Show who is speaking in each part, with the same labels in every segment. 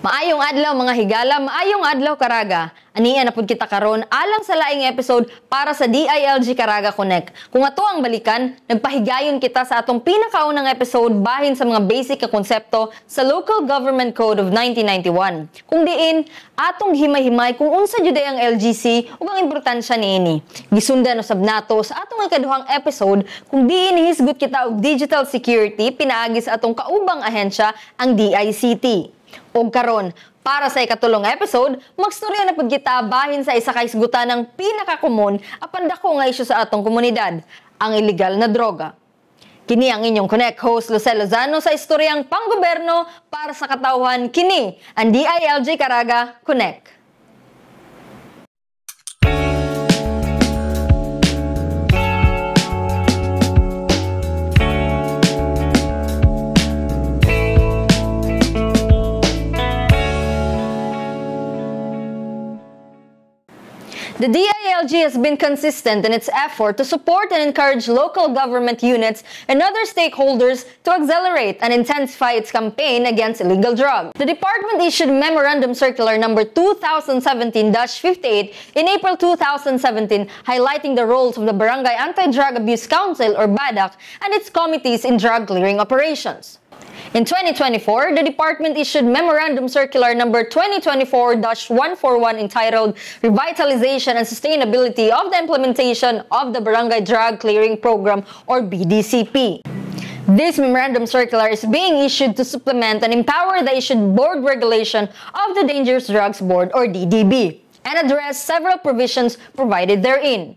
Speaker 1: Maayong adlaw mga higala, maayong adlaw karaga. Aniya na pud kita karon alang sa laing episode para sa DILG Caraga Connect. Kung ato ang balikan, nagpahigayon kita sa atong pinakaunang episode bahin sa mga basic na konsepto sa Local Government Code of 1991. Kung diin, atong himay-himay kung unsa jud ang LGC ug ang importansya niini. Gisundan usab nato sa atong ikaduhang episode kung diin hisgot kita og digital security pinaagi sa atong kaubang ahensya ang DICT. O karon, para sa ikatulong episode, magstorya na pud kita bahin sa isa ka isgutan ng pinakakomon apan dako nga isyu sa atong komunidad, ang illegal na droga. Kini ang inyong Connect host Lucel Lozano sa istoryang panggoberno para sa katawhan kini ang DILG Caraga Connect. The DILG has been consistent in its effort to support and encourage local government units and other stakeholders to accelerate and intensify its campaign against illegal drugs. The department issued Memorandum Circular number 2017-58 in April 2017 highlighting the roles of the Barangay Anti-Drug Abuse Council or BADAC and its committees in drug clearing operations. In 2024, the department issued Memorandum Circular number 2024-141 entitled Revitalization and Sustainability of the Implementation of the Barangay Drug Clearing Program or BDCP. This Memorandum Circular is being issued to supplement and empower the issued board regulation of the Dangerous Drugs Board or DDB and address several provisions provided therein.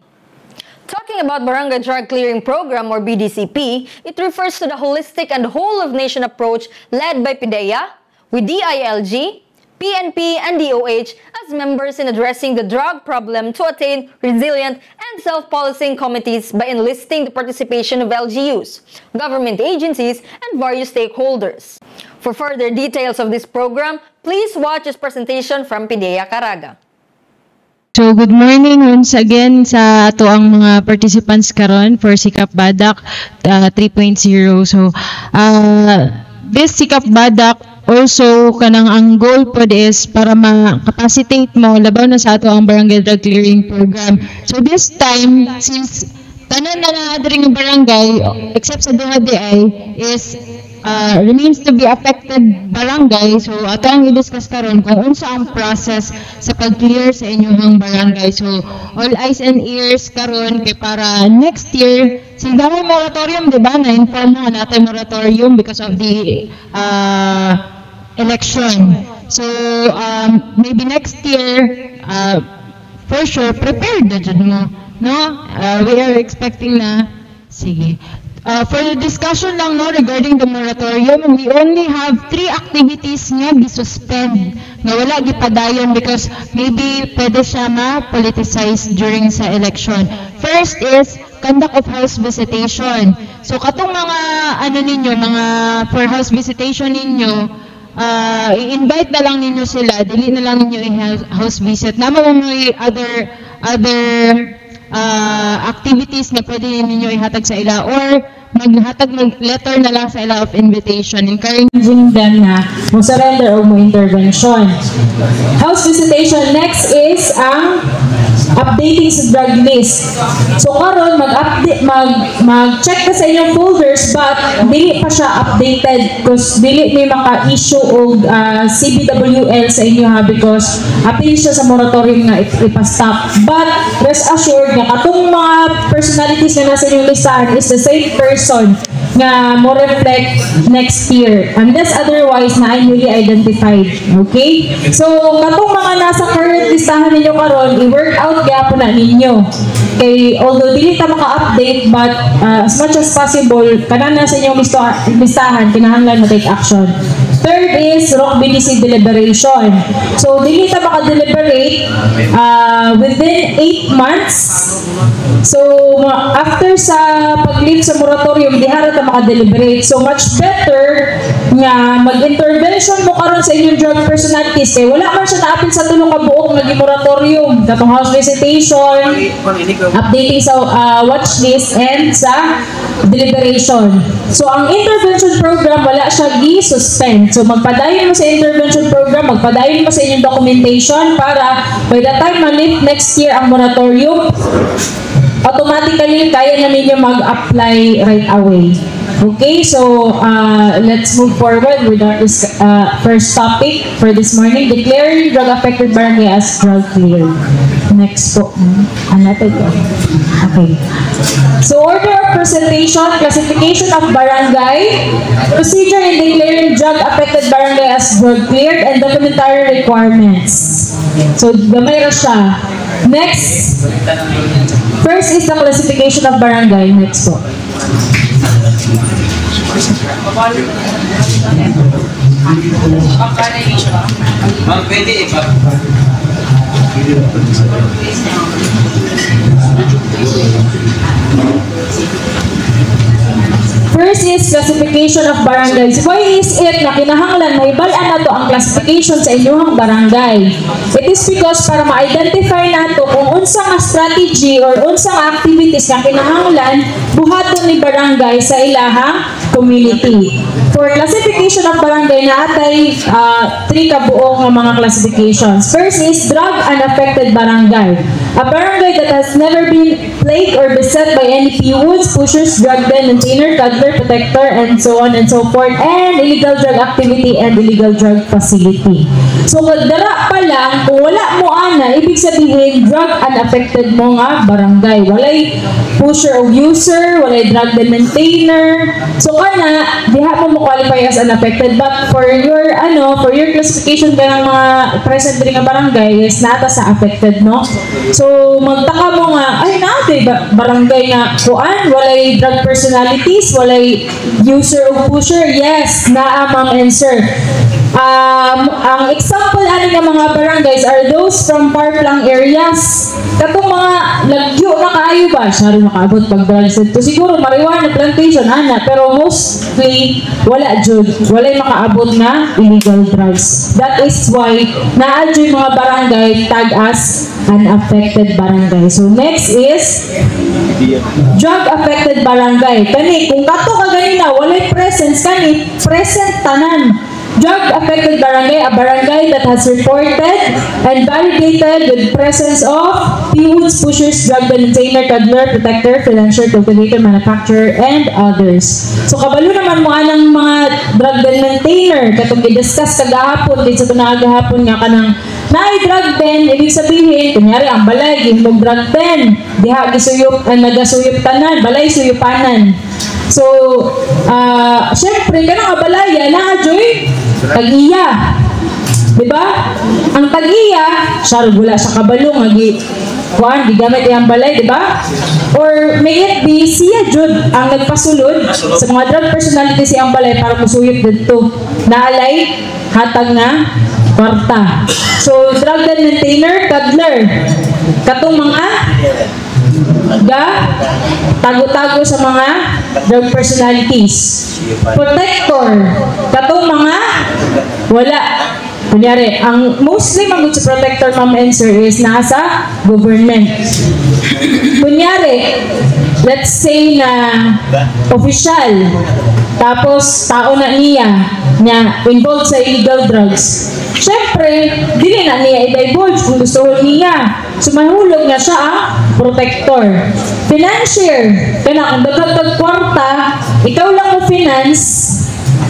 Speaker 1: Talking about Barangay Drug Clearing Program or BDCP, it refers to the holistic and whole-of-nation approach led by PIDEA, with DILG, PNP, and DOH as members in addressing the drug problem to attain resilient and self-policing committees by enlisting the participation of LGUs, government agencies, and various stakeholders. For further details of this program, please watch this presentation from PIDEA Caraga.
Speaker 2: So good morning once again sa ato ang mga participants karon for Sikap BADAC 3.0. So this Sikap BADAC also kanang ang goal pod is para ma-capacitate mo labaw na sa ato ang barangay drug clearing program. So this time since tanan na adring barangay except sa duha is remains to be affected barangay, so ato ang i-discuss karon kung unsa ang process sa pag-clear sa inyong barangay. So all eyes and ears karon kay para next year since may moratorium, di ba, na-inform mo natin moratorium because of the election. So maybe next year for sure prepared na dyan mo, no? We are expecting na sige. For the discussion lang no regarding the moratorium, we only have 3 activities nga gi-suspend nga wala gipadayon because maybe pwede siya ma-politicize during sa election. First is conduct of house visitation. So katong mga ano ninyo, mga for house visitation ninyo, i-invite na lang ninyo sila, dili na lang ninyo i-house visit. Naman mo other activities na pwede ninyo ihatag sa ila or maghatag letter na lang sa ila of invitation encouraging them na mo surrender o mo intervention. House visitation next is ang updating sa drug list. So karon mag-check ka sa inyong folders but dili pa siya updated because dili may maka-issue og CBWL sa inyo ha because appeal siya sa moratorium nga ipastop. But rest assured nga katong mga personalities na nasa inyong listahan is the same person nga mo reflect next year unless otherwise na ay newly identified. Okay? So katong mga nasa current listahan ninyo karon i-work out gyapon na ninyo. Okay, although dili ta maka-update but as much as possible kanana sa inyong listahan kinahanglan mo take action. Third is ROC BDC deliberation. So dili ta maka-deliberate within 8 months. So after sa pag-lift sa moratorium dihara ta maka-deliberate. So much better nga mag-intervention mo karon sa inyong drug personalities kay wala man siya naapil sa tulong ka buok nga moratorium katong house visitation, updating sa watch list and sa deliberation. So ang intervention program wala siya gi-suspend. So So magpadayon mo sa intervention program, magpadayon mo sa inyong documentation para by the time ma-lift next year ang moratorium, automatically kaya na ninyo mag-apply right away. Okay, so let's move forward with our first topic for this morning, declaring drug-affected barangay as drug-clear. Next po. Ano ito? Okay. So order of presentation, classification of barangay, procedure in declaring drug-affected barangay as drug-cleared, and documentary requirements. So gamay ra siya. Next. First is the classification of barangay. Next po.
Speaker 3: Ma'am, pwede iba.
Speaker 2: First is classification of barangays. Why is it na kinahanglan maibalaan na to ang classification sa inyong barangay? It is because para ma-identify na to kung unsa nga strategy or unsa nga activities na kinahanglan buhaton ni barangay sa ilahang community. For classification of barangay na atay 3 kabuok nga mga classifications. First is drug unaffected barangay. A barangay that has never been plagued or beset by any PWOs, pushers, drug den, maintainer, toddler, protector, and so on and so forth, and illegal drug activity and illegal drug facility. So, dara pa lang, kung wala mo ana, ibig sabihin, drug unaffected mo nga barangay. Walay pusher o user, walay drug den maintainer. So, kana, diha mo qualify as unaffected. But for your, for your classification ka ng mga present rin nga barangay, is nata sa affected, no? So, magtaka mo nga, ay natin, barangay nga kuan, walay drug personalities, walay user o pusher. Yes, naa ma'am and sir. Ang example ano ng mga barangays are those from far-flung areas. Katong mga lagyo na kaayo ba? Siyari makaabot pag drugs ito. Siguro marijuana plantation, ana. Pero mostly, wala jud. Wala makaabot na illegal drugs. That is why naa-jud mga barangay tag as unaffected barangay. So next is drug-affected barangay. Kani, kung kato ka ganina, walay presence, kani, present tanan. Drug-affected barangay, a barangay that has reported and validated with presence of PWOs, pushers, drug maintainer, toddler, protector, financier, cultivator, manufacturer, and others. So, kabalo naman mo anang mga drug maintainer, katong i-discuss kagahapon, dito sa tunagahapon nga kanang na-drug den, ibig sabihin, kunyari, ang balay, gihimog drug den, diha, gisuyop, nagasuyop tanan, balay, suyupanan. So, syempre, kanang abalaya, na-joy, tag-iya. Diba? Ang tag-iya, syar, wala sa kabalo, di gamit yung balay, diba? Or may it be, siya jud ang nagpasulod sa mga drug personality siyang balay para musuyop dito. Naalay, hatag na, kwarta. So, drug maintainer, toddler. Katong mga tago-tago sa mga drug personalities. Protector, katong mga wala. Kunyari, ang mostly magod sa protector, ma'am and sir, is nasa government. Kunyari, let's say na official, tapos tao na niya involved sa illegal drugs. Siyempre, dili na niya i-divulge kung gusto niya. So, mahulog na siya ang protector. Financier, kaya kung dagdag kwarta, ikaw lang mo finance,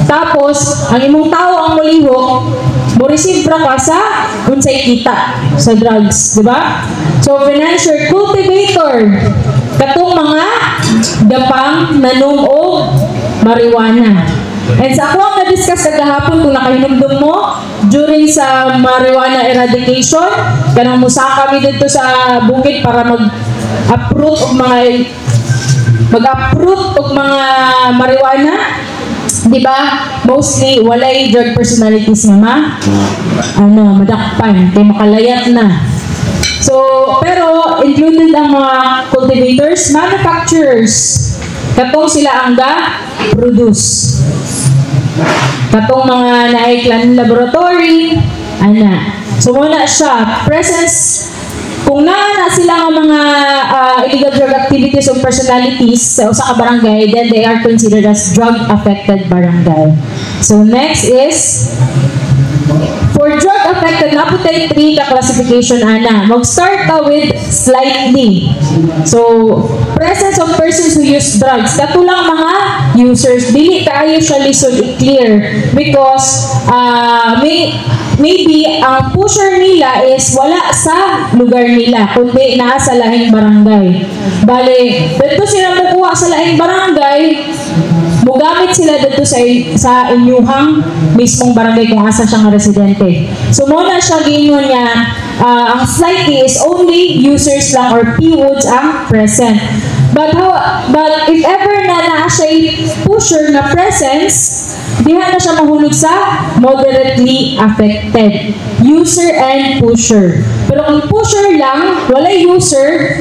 Speaker 2: tapos, ang imong tao ang mulihok, mo receive ra ka sa kung sa'y kita sa drugs, di ba? So, financier, cultivator, katong mga gapang nanom o marijuana. And sa ako ang na-discuss kagahapon kung nakahinumdum mo during sa marijuana eradication, kanang musa kami dito sa bukid para mag-uproot og mga marijuana. Diba? Mostly, walay drug personalities nga madakpan, kay makalayat na. So, pero included ang mga cultivators, manufacturers, katong sila ang produce. Katong mga naiklan laboratory, So, muna siya, presence, kung na sila nga mga illegal drug activities o personalities sa usa ka barangay, then they are considered as drug-affected barangay. So next is, for drug-affected, naputay 3 ka classification ana. Mag-start ka with slightly. So, presence of persons who use drugs. Katulang mga users. Dili kaayo siya lisod i-clear. Because, maybe, ang pusher nila is wala sa lugar nila, kundi naa sa lahing barangay. Bale, dito sila mukuha sa lahing barangay, mugamit sila dito sa inyuhang mismong barangay kung asa siyang residente. So, muna siya gingon niya, ang slightly is only users lang or P-woods ang present. But if ever na siya pusher na presence, diha na siya mahulog sa moderately affected. User and pusher. Pero kung pusher lang, wala user,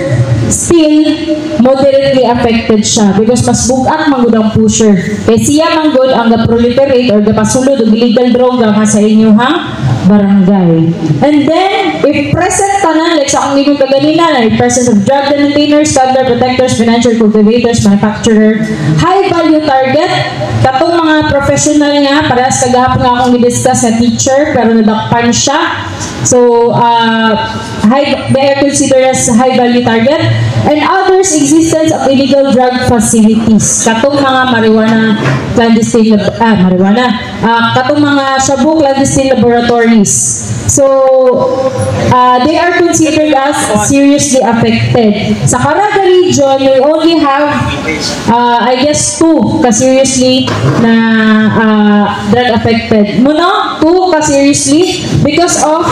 Speaker 2: still moderately affected siya because mas bugat manggod ang pusher. Kaya siya manggod ang ga-proliferate or ga-pasulod og illegal droga nga sa inyuhang barangay. And then, if present tanan, like sa akong gingon kaganina, na presence of drug maintainers, standard protectors, financial cultivators, manufacturer, high value target, katong mga professional nga, parehas kagahapon nga akong i-discuss na teacher, pero nadakpan siya. So, they are considered as high value target. And others, existence of illegal drug facilities. Katong mga marijuana clandestine, katong mga shabu clandestine laboratories. So, they are considered as seriously affected. Sa Caraga region, we only have, I guess, 2 ka-seriously na drug affected. Muna, 2 ka-seriously because of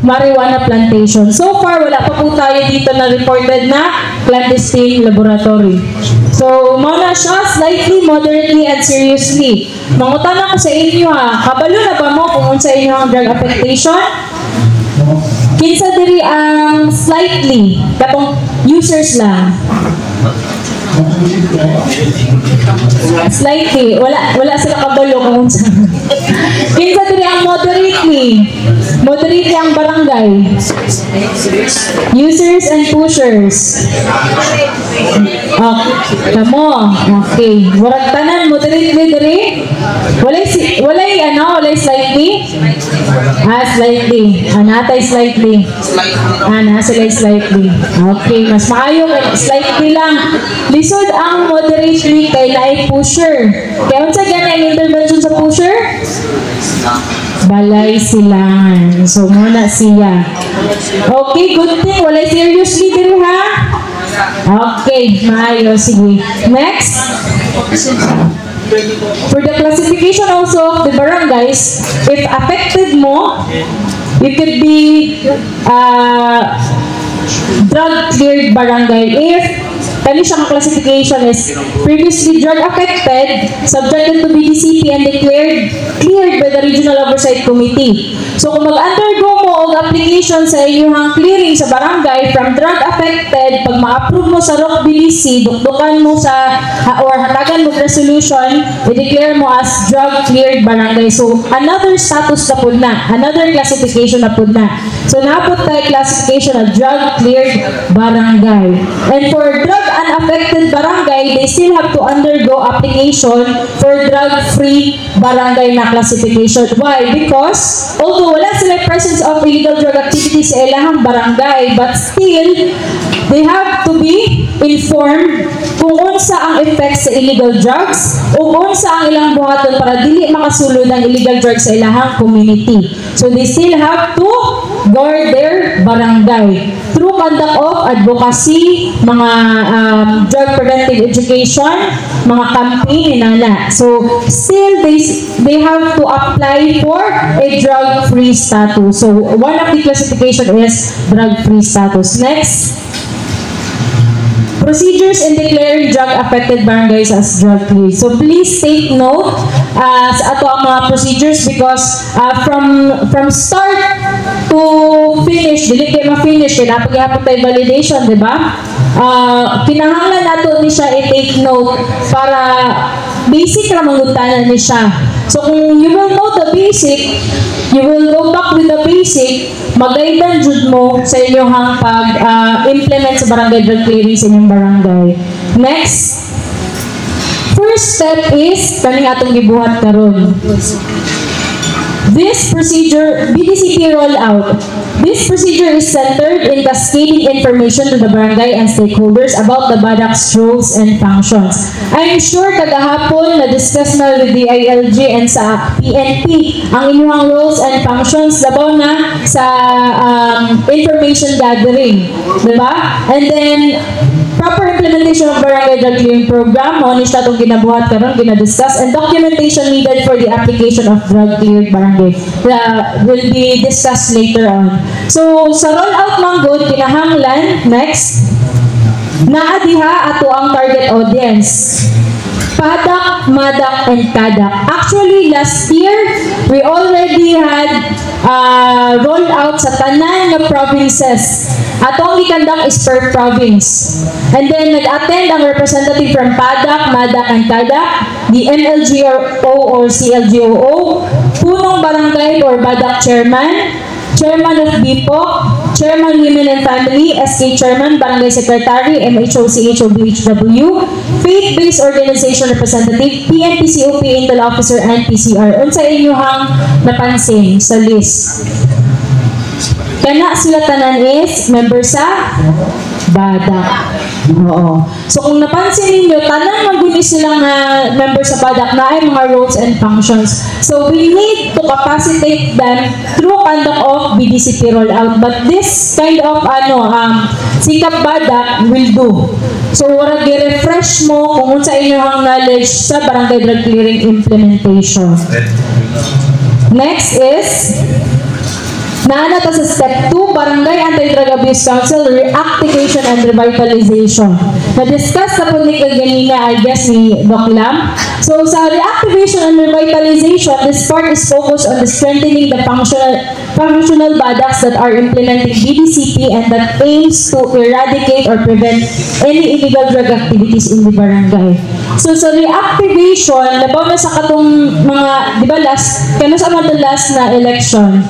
Speaker 2: marijuana plantation. So far, wala pa po tayo dito na reported na clandestine laboratory. So, muna siya, slightly, moderately, and seriously. Mangutan ako sa inyo ha, kabalo na ba mo kung sa inyo ang drug affectation? Kinsa diri ang slightly, katong users lang. Slightly, wala sila kabalo kung unsa. Kinsa diri ang moderately ang barangay. Users and pushers. Kamo, okay. Murag tanan moderately diri. Walay slightly. Slightly. Anatay slightly. Sila slightly. Okay, mas maayo slightly lang. Lisod ang moderately kay lahi pusher. Kaya unsa gani ang intervention sa pusher? Balay silangan. So, muna siya. Okay, good thing. Walay seriously diri ha? Okay, maayo. Sige. Next. For the classification also of the barangays, if affected mo, it could be drug-cleared barangay. If kani siyang classification is previously drug affected, subjected to BDCP and cleared by the Regional Oversight Committee. So kung mag-undergo mo og application sa inyong clearing sa barangay from drug affected, pag ma-approve mo sa ROC BDC, dukdukan mo sa or hatagan mo resolution, i-declare mo as drug cleared barangay. So another status na pud na, another classification na pud na. So napud tayo classification na drug cleared barangay. And for drug unaffected barangay, they still have to undergo application for drug-free barangay na classification. Why? Because although wala sila presence of illegal drug activities sa ilahang barangay, but still, they have to be informed kung unsa ang effects sa illegal drugs o unsa ang ilang buhaton para dili makasulod ng illegal drugs sa ilahang community. So they still have to guard their barangay through conduct of advocacy, mga drug preventive education, mga campaign, inana. So still they have to apply for a drug-free status. So one of the classification is drug-free status. Next. Procedures in declaring drug-affected barangays as drug-free. So please take note sa ato ang mga procedures because from start to finish, dili kayo ma-finish, kaya napaghihapon tayo validation, di ba? Kinahanglan nato ni siya i-take note para basic na mangutanan ni siya. So kung you will note the basic, you will go back with the basic, magaidan jud mo sa inyong pag-implement sa barangay drug clearing sa inyong barangay. Next, first step is kaning atong gibuhat karon. This procedure, BDCP rollout. This procedure is centered in cascading information to the barangay and stakeholders about the BADAC's roles and functions. I'm sure kagahapon na-discuss na with the ILG and sa PNP ang inyong roles and functions labaw na sa information gathering. Diba? And then, proper implementation of barangay drug clearing program, mo ni siya itong ginabuhat karon, ginadiscuss, and documentation needed for the application of drug cleared barangay will be discussed later on. So, sa rollout ng good, kinahanglan, next, naadiha ato ang target audience. PADAC, MADAC, and CADAC. Actually, last year, we already had rolled out sa tanan ng provinces. Atong gikandak is per province. And then, nag-attend ang representative from PADAC, MADAC, and CADAC, the MLGO or CLGOO, punong barangay or BADAC chairman, chairman of BIPOC, chairman Women and Family, SK chairman, barangay secretary, MHO, CHO, BHW, faith-based organization representative, PNP, COP, Intel officer, and PCR. Unsa inyong napansin sa list? Kana sila tanan is member sa BADAC. Oo. So kung napansin ninyo, tanan maguni sila nga member sa BADAC na ay mga roles and functions. So we need to capacitate them through conduct of BDCP rollout. But this kind of sikap BADAC will do. So wala gi-refresh mo kung unsa inyong knowledge sa barangay drug clearing implementation. Next is naana ta sa step 2, Barangay Anti-Drug Abuse Council Reactivation and Revitalization. Na-discuss na po ni kaganina, I guess, ni Doc Lam. So, sa reactivation and revitalization, this part is focused on the strengthening the functional BADACs that are implementing BDCP and that aims to eradicate or prevent any illegal drug activities in the barangay. So, sa reactivation, labaw na sa katong mga, di ba, kano sa mga last na election,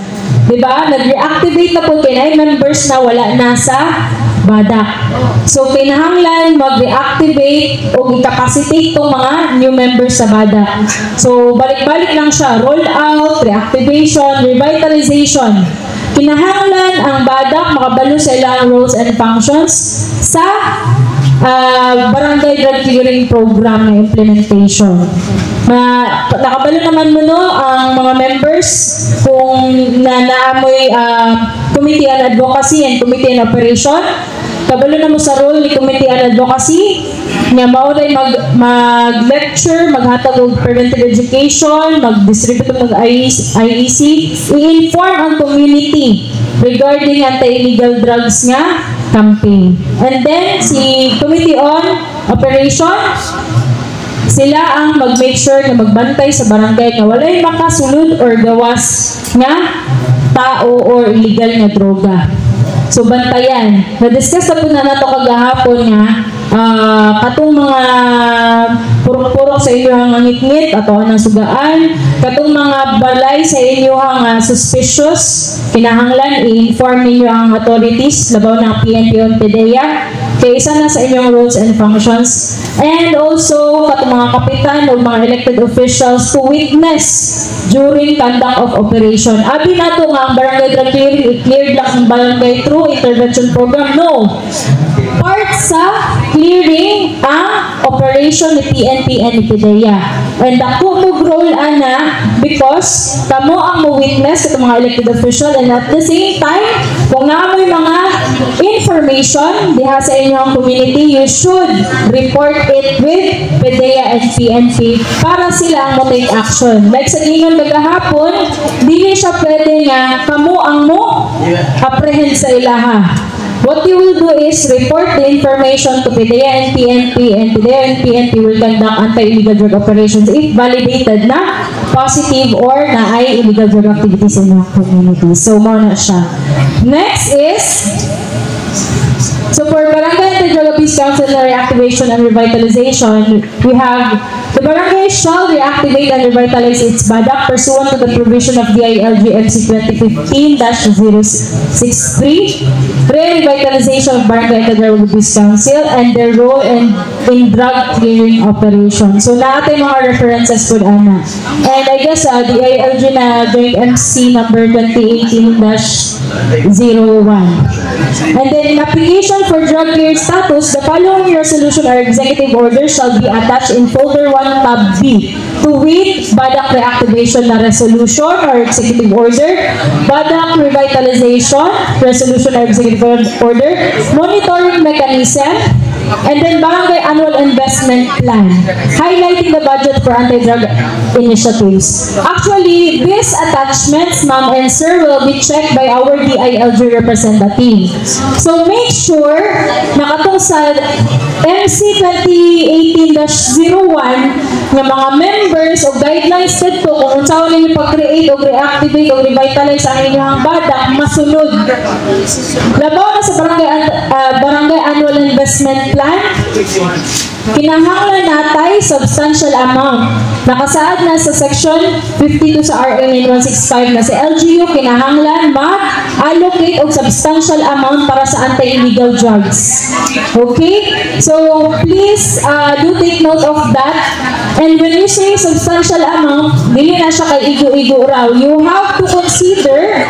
Speaker 2: diba? Nag-reactivate na po kinay members na wala na sa BADAC. So, kinahanglan mag-reactivate o i-capacitate itong mga new members sa BADAC. So, balik-balik lang siya. Roll out, reactivation, revitalization. Kinahanglan ang BADAC makabalo sa ilang roles and functions sa barangay drug clearing program na implementation. Nakabalo naman mo ang mga members kung naamoy Committee on Advocacy and Committee on Operation. Kabalo na mo sa role ni Committee on Advocacy nga mauday mag-lecture, maghatag og preventive education, mag-distribute ng IEC, i-inform ang community regarding anti-illegal drugs nga campaign. And then, si Committee on Operation, sila ang mag-make sure na magbantay sa barangay na walay makasulod or gawas nga tao or illegal nga droga. So, bantayan. Na-discuss na po na nato kagahapon nga katong mga purok-purok sa inyong ngit-ngit ato ang sugaan, katong mga balay sa inyong suspicious, kinahanglan i-inform ninyo ang authorities labaw ng PNP on PDEA kay isa na sa inyong roles and functions, and also katong mga kapitan o mga elected officials to witness during conduct of operation. Abi nato nga ang barangay drug clearing i-cleared lang ang barangay through intervention program. No. Part sa clearing ang operation ni PNP and ni PDEA. And ako mo role ana because kamo ang mo-witness sa mga elected official, and at the same time, kung naamoy mga information diha sa inyong community, you should report it with PDEA and PNP para sila ang mo-take action. Like sa gingon kagahapon, dili siya pwede nga kamo ang mo apprehend sa ilaha. What you will do is report the information to PDEA and PNP, and PDEA and PNP will conduct anti-illegal drug operations if validated na positive or na ay illegal drug activities in your community. So, mo na siya. Next is, so for Barangay Anti-Drug Abuse Council Reactivation and Revitalization, we have The barangay shall reactivate and revitalize its BADAC pursuant to the provision of DILG MC 2015-063, re-revitalization of Barangay Anti-Drug Abuse Council, and their role in drug clearing operation. So, natin mga references po ana. And I guess DILG na Joint MC number 2018-01. And then, in application for drug clear status, the following resolution or executive order shall be attached in folder 1 tab B. To wit, BADAC reactivation na resolution or executive order, BADAC revitalization, resolution or executive order, monitoring mechanism, and then barangay annual investment plan, highlighting the budget for anti-drug initiatives. Actually, these attachments, ma'am and sir, will be checked by our DILG representative. So make sure na katong sa MC 2018-01 ng mga members o guidelines dito kung saan ninyo pag-create o reactivate o revitalize ang inyong BADAC, masunod. Labaw na sa barangay annual investment plan, kinahanglan natay substantial amount. Nakasaad na sa section 52 sa RA 9165 na si LGU kinahanglan mag-allocate og substantial amount para sa anti-illegal drugs. Okay? So, please do take note of that. And when you say substantial amount, dili na siya kay igo-igo raw. You have to consider,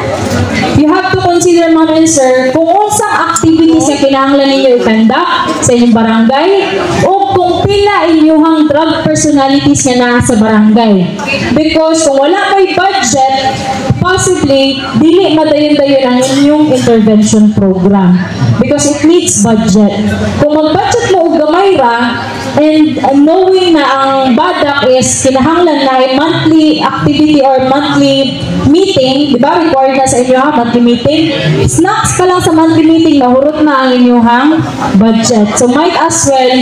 Speaker 2: ma'am and sir, kung unsang activities na kinahanglan ninyo i-conduct sa inyong barangay o kung pila inyong drug personalities nga naa sa barangay. Because kung wala may budget, possibly, dili madayon-dayon ang inyong intervention program. Because it needs budget. Kung mag-budget mo og gamay ra, and knowing na ang BADAC is kinahanglan na ay monthly activity or monthly meeting, di ba? Required na sa inyo monthly meeting. Snacks pa lang sa monthly meeting, mahurot na ang inyong budget. So might as well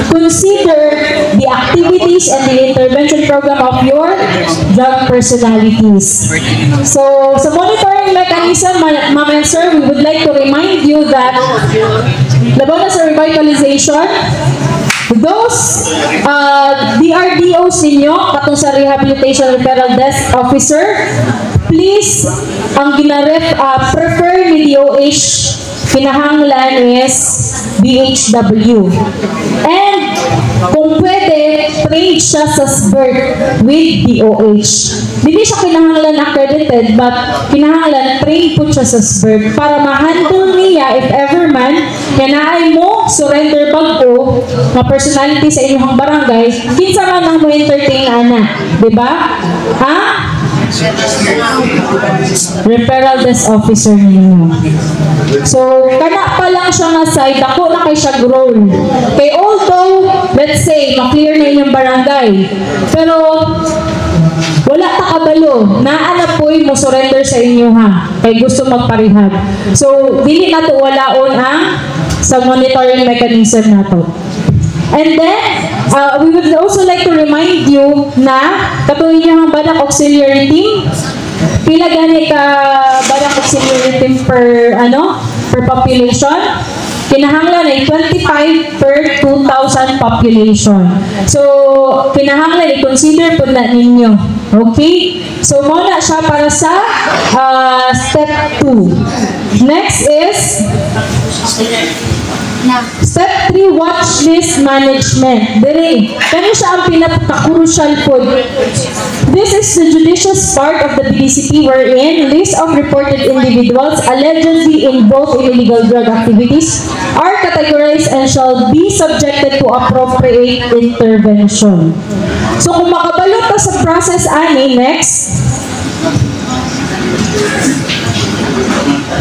Speaker 2: consider the activities and the intervention program of your drug personalities. So sa monitoring mechanism, ma'am and sir, we would like to remind you that laban na sa revitalization, those DRDOs ninyo, katong sa Rehabilitation Referral Desk Officer, please, ang prefer ni DOH, kinahanglan is BHW. And kung pwede, trade siya sa SBIRT with DOH. Hindi siya kinahanglan accredited, but kinahanglan train po siya sa SBIRT para ma-handle niya if ever man kanaay mo surrender bago na personality sa inyong barangay, kinsa man ang mo entertain ana, di ba? Ha? Referral desk officer ninyo. So, kana pa lang siya nga side, ako na kay siya grown. Kay although, let's say, ma-clear na inyong barangay, pero wala ta kabalo, naana po'y mo surrender sa inyo kay gusto magparehab. So, dili na to walaon ang sa monitoring mechanism na to. And then, we would also like to remind you na katuloy niya ang BADAC auxiliary team. Pila gani ka BADAC auxiliary team per population? Kinahanglan ay 25 per 2,000 population. So, kinahanglan i-consider po na ninyo. Okay? So, muna siya para sa step 2. Next is step 3, watch list management. Dere, kani siya ang pinaka-crucial po. This is the judicious part of the BDCP wherein list of reported individuals allegedly involved in illegal drug activities are categorized and shall be subjected to appropriate intervention. So kung makabalot ka sa process ani, next.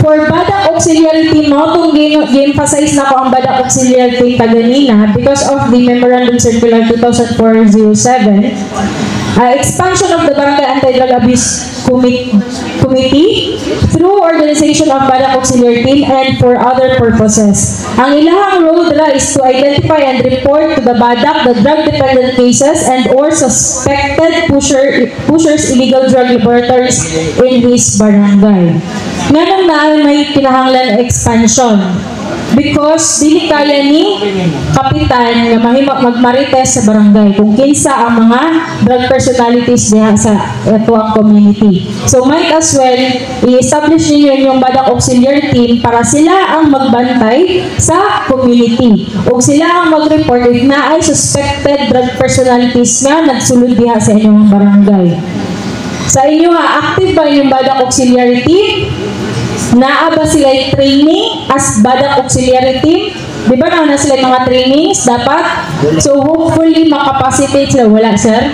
Speaker 2: For BADAC auxiliary team, itong gi-emphasize na ko ang BADAC auxiliary team taganina because of the Memorandum Circular 2004-07, expansion of the Barangay Anti-Drug Abuse Committee through organization of BADAC auxiliary team and for other purposes. Ang ilahang role nila is to identify and report to the BADAC the drug-dependent cases and or suspected pushers illegal drug laboratories in his barangay. Ngayon na may kinahanglan expansion. because dili kaya ni kapitan nga magmarites sa barangay kung kinsa ang mga drug personalities diha sa ito ang community. So might as well i-establish niyo yung badak auxiliary team para sila ang magbantay sa community o sila ang mag-report if na ay suspected drug personalities nga nagsulod diha sa inyong barangay. Sa inyo nga, active ba yung badak auxiliary team? Naa ba sila training as badak auxiliary team? Di ba na sila mga trainings dapat? So hopefully makapacitate sila. Wala, sir?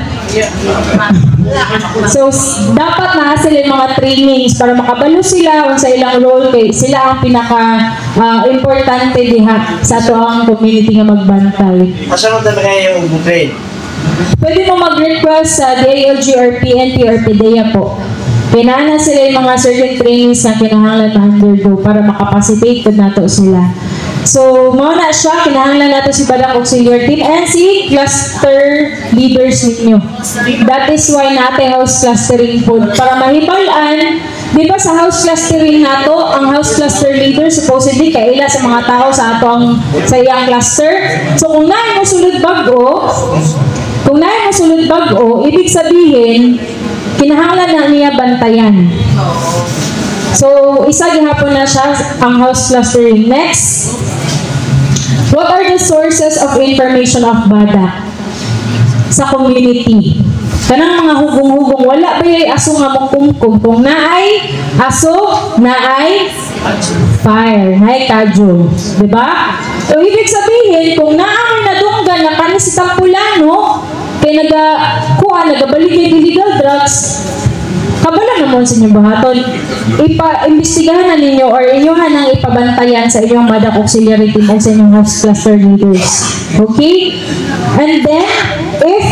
Speaker 2: So dapat na sila mga trainings para makabalo sila sa ilang role kay sila ang pinaka importante diha sa ato ang community nga magbantay.
Speaker 3: Masunod na kaya yung train?
Speaker 2: Pwede mo mag-request sa DILG or PNP or PDEA po. Pinana sila yung mga certain trainings na kinahanglan na undergo para makapacitate ko nato sila. So, muna siya, kinahanglan nato si Badak Auxiliary Team and si cluster leaders ninyo. That is why natin house clustering po. Para mahibalaan, di ba sa house clustering nato, ang house cluster leader supposedly kaila sa mga tao sa atong sa iyang cluster. So, kung naay mo sulod bago, ibig sabihin, kinahanglan na niya bantayan. So, isa gihapon na siya ang house clustering. Next, what are the sources of information of BADAC sa community? Kanang mga hugong-hugong, wala ba yung aso nga mong kumkum? Kung naay aso, naay fire, naay kadyo. Diba? So, ibig sabihin, kung naamay nadunggan na kanis itang pulano, kaya nagabalik yung illegal drugs, kabala naman sa inyong bahaton. Ipa-imbestigahan na ninyo or inyuhan ang ipabantayan sa inyong badak auxiliary team o sa inyong house cluster leaders. Okay? And then, if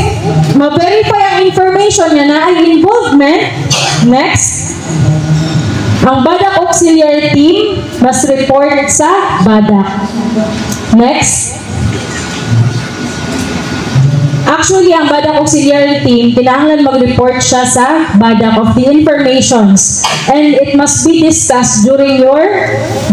Speaker 2: ma-verify ang information na ay involvement, next, ang badak auxiliary team must report sa badak. Next, actually, ang badak auxiliary team, kailangan mag-report siya sa badak of the informations. And it must be discussed during your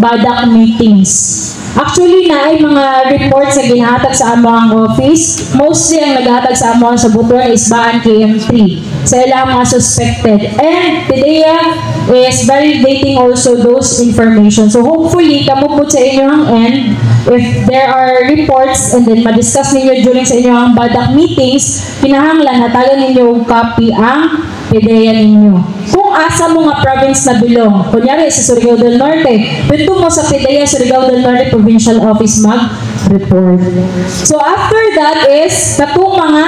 Speaker 2: badak meetings. Actually, na ay mga reports na ginahatag sa among office. Mostly, ang naghatag sa among sa Butuan is Baan KM3. Sa ilang mga suspected. And PDEA is validating also those information. So, hopefully, kamupot sa inyong end, if there are reports and then ma-discuss ninyo during sa inyong badak meetings, kinahanglan na tayo ninyo copy ang PDEA ninyo. Kung asa mo nga province na bilong, kunyari sa Surigao del Norte, pwede mo sa PDEA Surigao del Norte Provincial Office mag-report. So after that is, katong mga,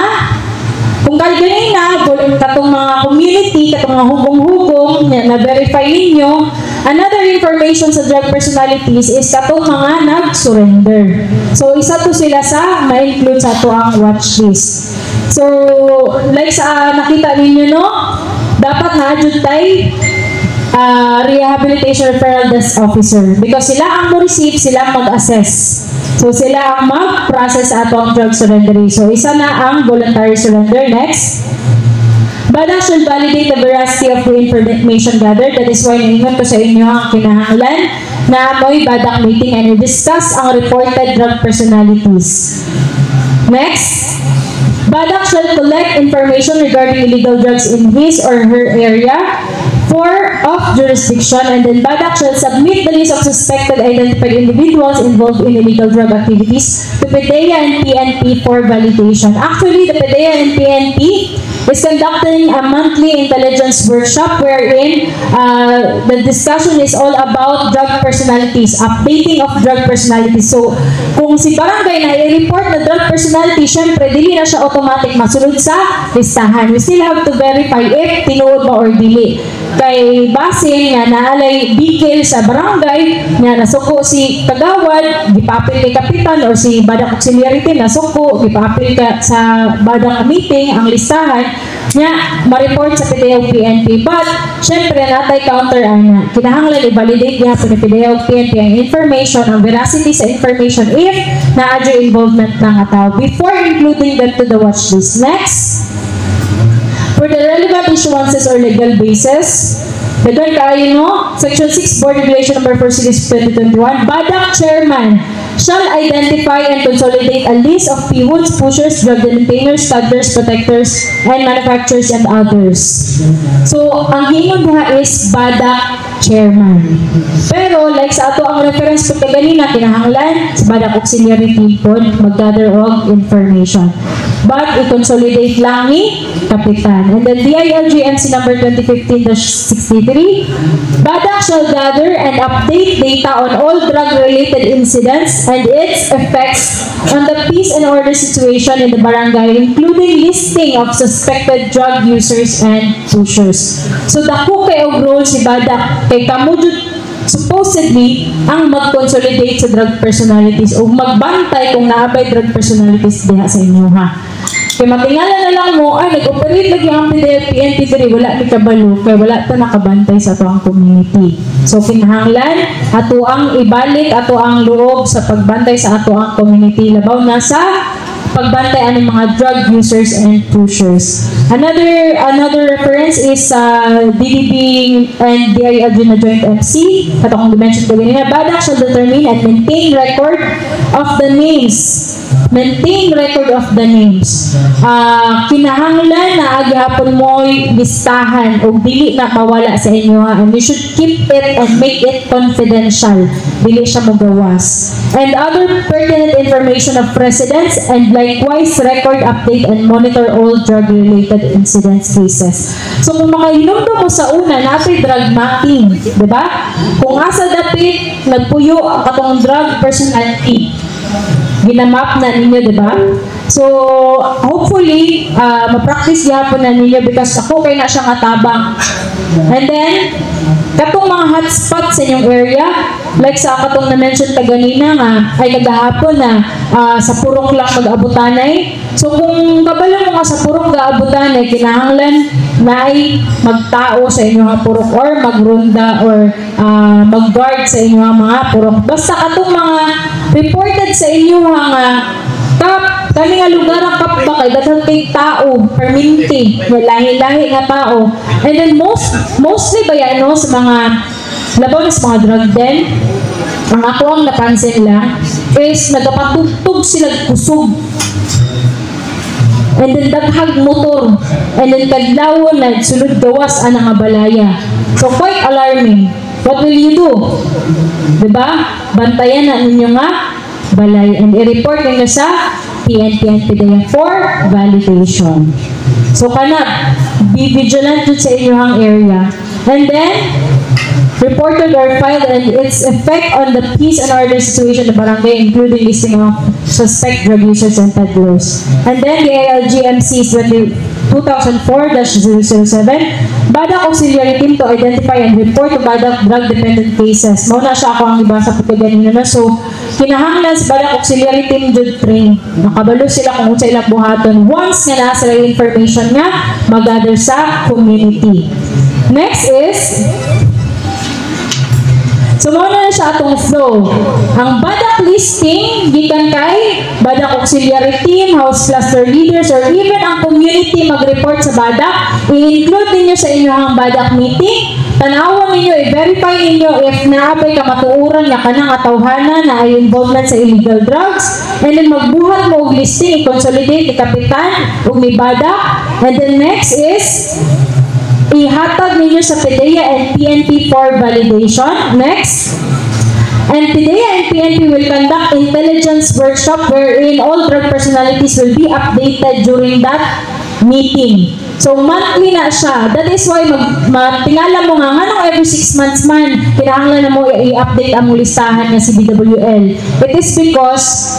Speaker 2: kung kalganin na, katong mga community, katong mga hugong-hugong, na-verify ninyo, another information sa drug personalities is katong mga nag-surrender. So isa to sila sa ma-include sa ito ang watch list. So, like sa nakita ninyo, no? Dapat na-adjud tayo rehabilitation referral desk officer because sila ang mo-receive, sila mag-assess. So, sila ang mag-process ato ang drug surrender. So, isa na ang voluntary surrender. Next. BADAC should validate the veracity of the information gathered. That is why naingat ko sa inyo ang kinahanglan na amoy BADAC meeting and discuss ang reported drug personalities. Next. BADAC shall collect information regarding illegal drugs in his or her area of jurisdiction, and then BADAC shall submit the list of suspected identified individuals involved in illegal drug activities to PDEA and PNP for validation. Actually, the PDEA and PNP is conducting a monthly intelligence workshop wherein the discussion is all about drug personalities, updating of drug personalities. So, kung si barangay na i-report na drug personality, syempre, dili na siya automatic masunod sa listahan. We still have to verify if tinuod ba or dili. Kay basin nga naalay bikil sa barangay nga nasuko si kagawad, gipapil kay kapitan or si badak auxiliary team nasuko, gipapil ka sa badak meeting ang listahan nga ma-report sa PDEA o PNP. But syempre natay counter ana kinahanglan i-validate gyapon ni PDEA o PNP ang information, ang veracity sa information if naadyo involvement ng tao before including them to the watch list. Next, for the relevant issuances or legal basis, Dagan kayo no? Section 6 Board Regulation number 4 Series 2021. BADAC Chairman shall identify and consolidate a list of PWODs, pushers, drug maintainers, toddlers, protectors, and manufacturers and others. So, ang hingon diha is BADAC Chairman. Pero, like sa ato ang reference po kaganina, kinahanglan sa BADAC Auxiliary Team po mag-gather of information. But, i-consolidate lang ni Kapitan. And then, DILG-MC number 2015-63, BADAC shall gather and update data on all drug-related incidents and its effects on the peace and order situation in the barangay, including listing of suspected drug users and pushers. So, dako kay og role si BADAC kay kamudyo supposedly ang mag-consolidate sa drug personalities o magbantay kung naabay drug personalities diha sa inyo ha. Kaya matingala na lang mo, ay nag-operate lagi ang PNP diri, wala ni kabalo, kaya wala ta nakabantay sa ato ang community. So kinahanglan ato ang ibalik ato ang loob sa pagbantay sa ato ang community, labaw na sa pagbantay ang mga drug users and pushers. Another reference is DDB and DILG na joint MC. Katong dimension ko ganina, BADAC shall determine and maintain record of the names. Maintain record of the names. Kinahanglan na agyapon mo listahan o dili na mawala sa inyo ha. And you should keep it and make it confidential. Dili siya magawas. And other pertinent information of residents and likewise record, update, and monitor all drug-related incidents cases. So kung makahinumdo mo sa una, natin drug mapping, di ba? Kung asa dapit, nagpuyo ang katong drug personality, ginamap na ninyo, di ba? So, hopefully, ma-practice gihapon na ninyo because ako kay na siya nga tabang. And then, katong mga hotspot sa inyong area, like sa katong na-mention ka ganina nga, ay kagahapon na sa purok lang mag-abutanay. So, kung kabalo mo nga sa purok ga-abutanay, kinahanglan na ay magtao sa inyong mga purok or magronda or mag-guard sa inyong mga purok. Basta katong mga reported sa inyong mga kami nga lugar ang kapba kay daghang kay tao, perminti, lahi-lahi nga tao. And then mostly ba yan, no, sa mga labaw na sa mga drug den, ang ako ang napansin lang is nagapatugtog sila kusog. And then daghag motor. And then kadlawon na sulod gawas anang nga balaya. So quite alarming. What will you do? Diba? Bantayan na ninyo nga balay and i-report ninyo sa PNP and PDEA for validation. So kana, be vigilant sa inyong area. And then, reported or filed and its effect on the peace and order situation of the barangay, including listing of suspect drug users and peddlers. And then, the ALGMC 2004-007, BADAC Auxiliary Team to identify and report to BADAC drug-dependent cases. Mauna siya ako ang ibasa po kaganina na. So, kinahanglan sa BADAC Auxiliary Team Jude train. Nakabalo sila kung sa ilang buhaton. Once nga nasa information nga, mag-gather sa community. Next is, so, mauna na siya atong flow. Ang BADAC listing, gikan kay BADAC Auxiliary Team, House Cluster Leaders, or even ang community mag-report sa BADAC, i-include ninyo sa inyong BADAC meeting, tanawan ninyo, i-verify ninyo if naabay ka matuuran nga kanang atawhana na ay involvement sa illegal drugs, and then magbuhat mo og listing, i-consolidate ni Kapitan o ni BADAC, and then next is, ihatag ninyo sa PDEA and PNP for validation. Next. And PDEA and PNP will conduct intelligence workshop wherein all drug personalities will be updated during that meeting. So, monthly na siya. That is why tingala mo nga, anong every 6 months man, kinahanglan na mo i-update ang listahan ng CBWL. It is because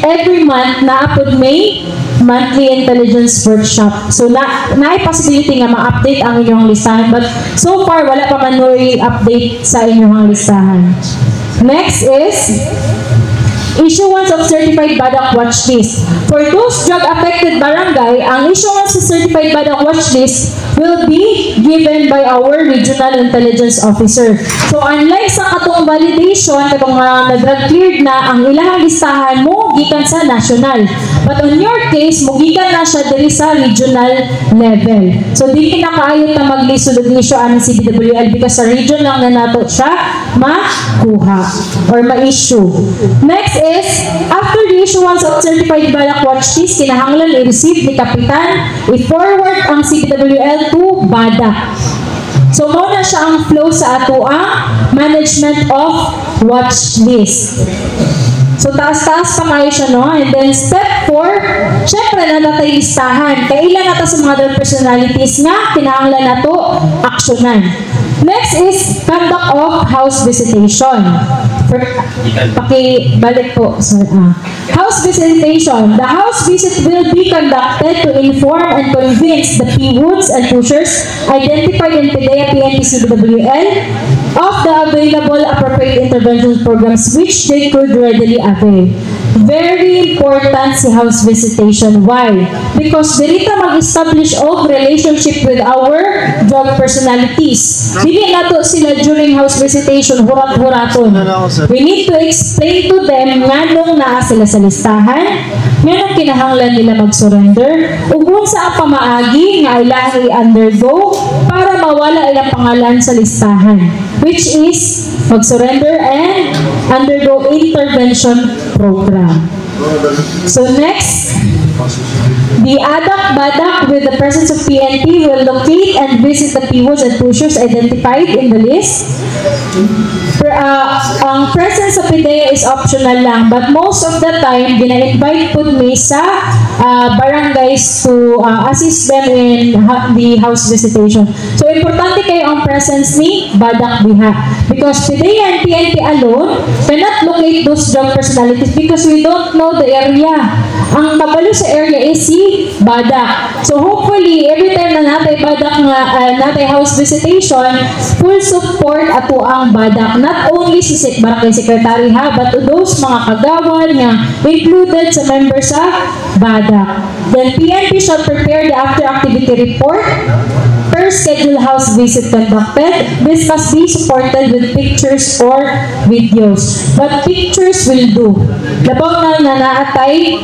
Speaker 2: every month na-upload May monthly intelligence workshop. So, na possibility nga ma-update ang inyong listahan. But so far, wala pa man update sa inyong listahan. Next is issuance of certified BADAC watch list. For those drug-affected barangay, ang issuance of certified BADAC watch list will be given by our regional intelligence officer. So, unlike sa katong validation, katong na drug cleared na, ang ilang listahan mo gikan sa national. But But on your case, mugikan na siya diri sa regional level. So, di kinakaayon na mag-lisod-lisyo ang CBWL because sa region lang na nato siya makuha or ma-issue. Next is, after the issuance of certified BADAC watch list, kinahanglan i-receive ni Kapitan, i-forward ang CBWL to BADAC. So, muna siya ang flow sa ato ang management of watch list. So, taas-taas pa kayo siya, no? And then, step 4, syempre na natay listahan. Kailan natin sa mga other personalities nga, kinahanglan na to aksyonan. Next is conduct of house visitation. Pakibalik po. House visitation. The house visit will be conducted to inform and convince the PWOODs and pushers identified in PDEA PNP CBWL of the available appropriate intervention programs which they could readily avail. Very important si house visitation. Why? Because dito mag-establish of relationship with our drug personalities. Dili nato sila during house visitation, hurat-huraton. We need to explain to them nga nung naa sila sa listahan, nga nung kinahanglan nila mag-surrender, ug sa ang pamaagi nga ilang i-undergo para mawala ilang pangalan sa listahan, which is mag-surrender and undergo intervention program. So next, the ADAC-BADAC with the presence of PNP will locate and visit the PWOODs and pushers identified in the list. Ang presence of PDEA is optional lang, but most of the time, gina-invite po mi sa barangays to assist them in the house visitation. So, importante kayo ang presence ni BADAC diha. Because PDEA and PNP alone cannot locate those drug personalities because we don't know the area. Ang kabalo sa area is si BADAC. So, hopefully, every time na natay BADAC nga, natay house visitation, full support ato ang BADAC. Not only si Barangay Secretary ha, but those mga kagawan nga included sa members sa BADAC. Then PNP shall prepare the after activity report per scheduled house visit conducted. This must be supported with pictures or videos. But pictures will do. Labaw na naatay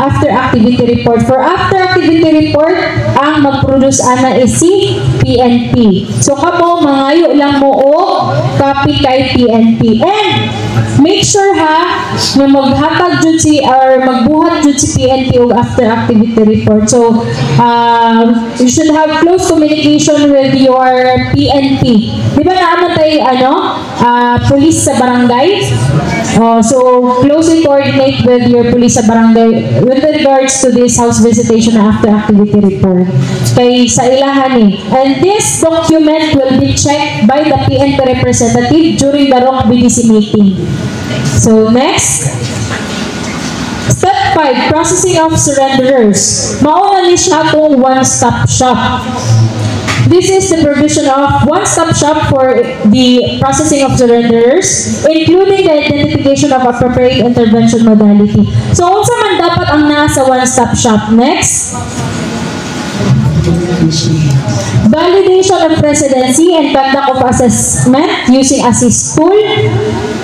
Speaker 2: after activity report. For after activity report, ang mag-produce ana is si PNP. So kamo mangayo lang mo o copy kay PNP. And make sure ha na maghatag jud si or magbuhat jud si PNP og after activity report. So you should have close communication with your PNP. Di ba naman tayo police sa barangay? So closely coordinate with your police sa barangay with regards to this house visitation after activity report. Kay sa ilahan ni. And this document will be checked by the PNP representative during the ROC BDC meeting. So next, step 5, processing of surrenderers. Mauna ni siya kung one-stop shop. This is the provision of one-stop shop for the processing of surrenderers, including the identification of appropriate intervention modality. So, unsa man dapat ang nasa one-stop shop? Next. Validation of residency and conduct of assessment using assist tool.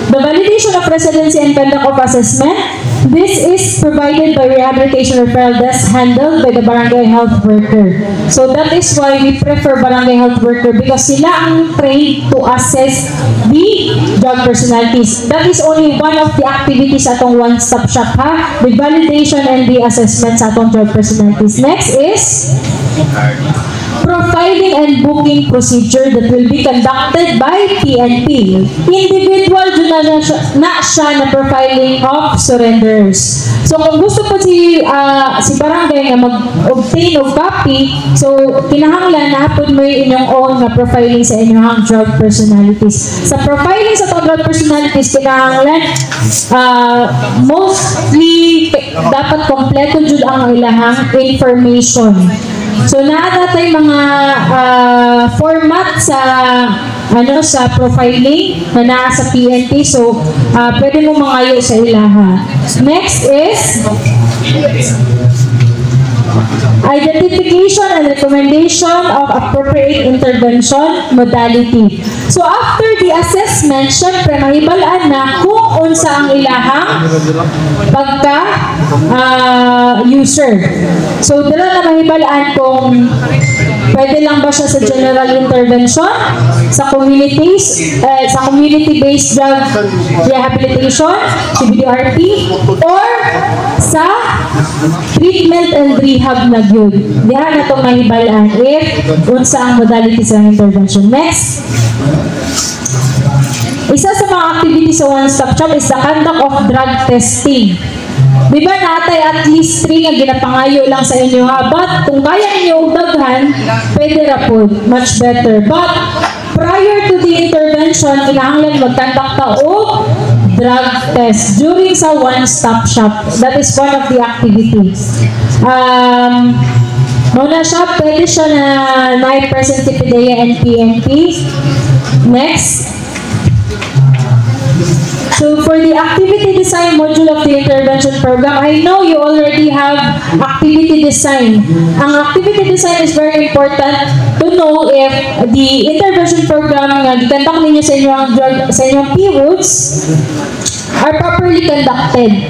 Speaker 2: The validation of residency and conduct of assessment, this is provided by rehabilitation referral desk handled by the barangay health worker. So that is why we prefer barangay health worker because sila ang trained to assess the drug personalities. That is only one of the activities atong one-stop shop ha, the validation and the assessment sa atong drug personalities. Next is profiling and booking procedure that will be conducted by PNP. Individual na siya na profiling of surrenders. So kung gusto po si barangay nga mag-obtain of copy, so kinahanglan na po mo inyong own na profiling sa inyong drug personalities. Sa profiling sa itong drug personalities, kinahanglan mostly dapat kompleto jud ang ilahang information. So naatay mga format sa sa profiling na naa sa PNP. So pwede mo mangayo sa ilaha. Next is identification and recommendation of appropriate intervention modality. So after the assessment, syempre mahibalaan na kung unsa ang ilahang pagka-user. So dala na mahibalaan kung pwede lang ba siya sa general intervention, sa community-based drug rehabilitation, CBDRP, or sa treatment and rehab na yun. Diha na itong mahibalaan if unsa ang modalities ng intervention. Next. Isa sa mga activities sa one-stop shop is the conduct of drug testing. Diba natay at least 3 nga ginapangayo lang sa inyo ha? But kung kaya ninyo daghan, pwede ra po, much better. But prior to the intervention, kinahanglan mag-conduct ta o drug test during sa one-stop shop. That is one of the activities. Muna siya, pwede siya na present PDEA and PNP. Next. So for the activity design module of the intervention program, I know you already have activity design. Ang activity design is very important to know if the intervention program nga gikandak ninyo sa inyong PWOODs are properly conducted.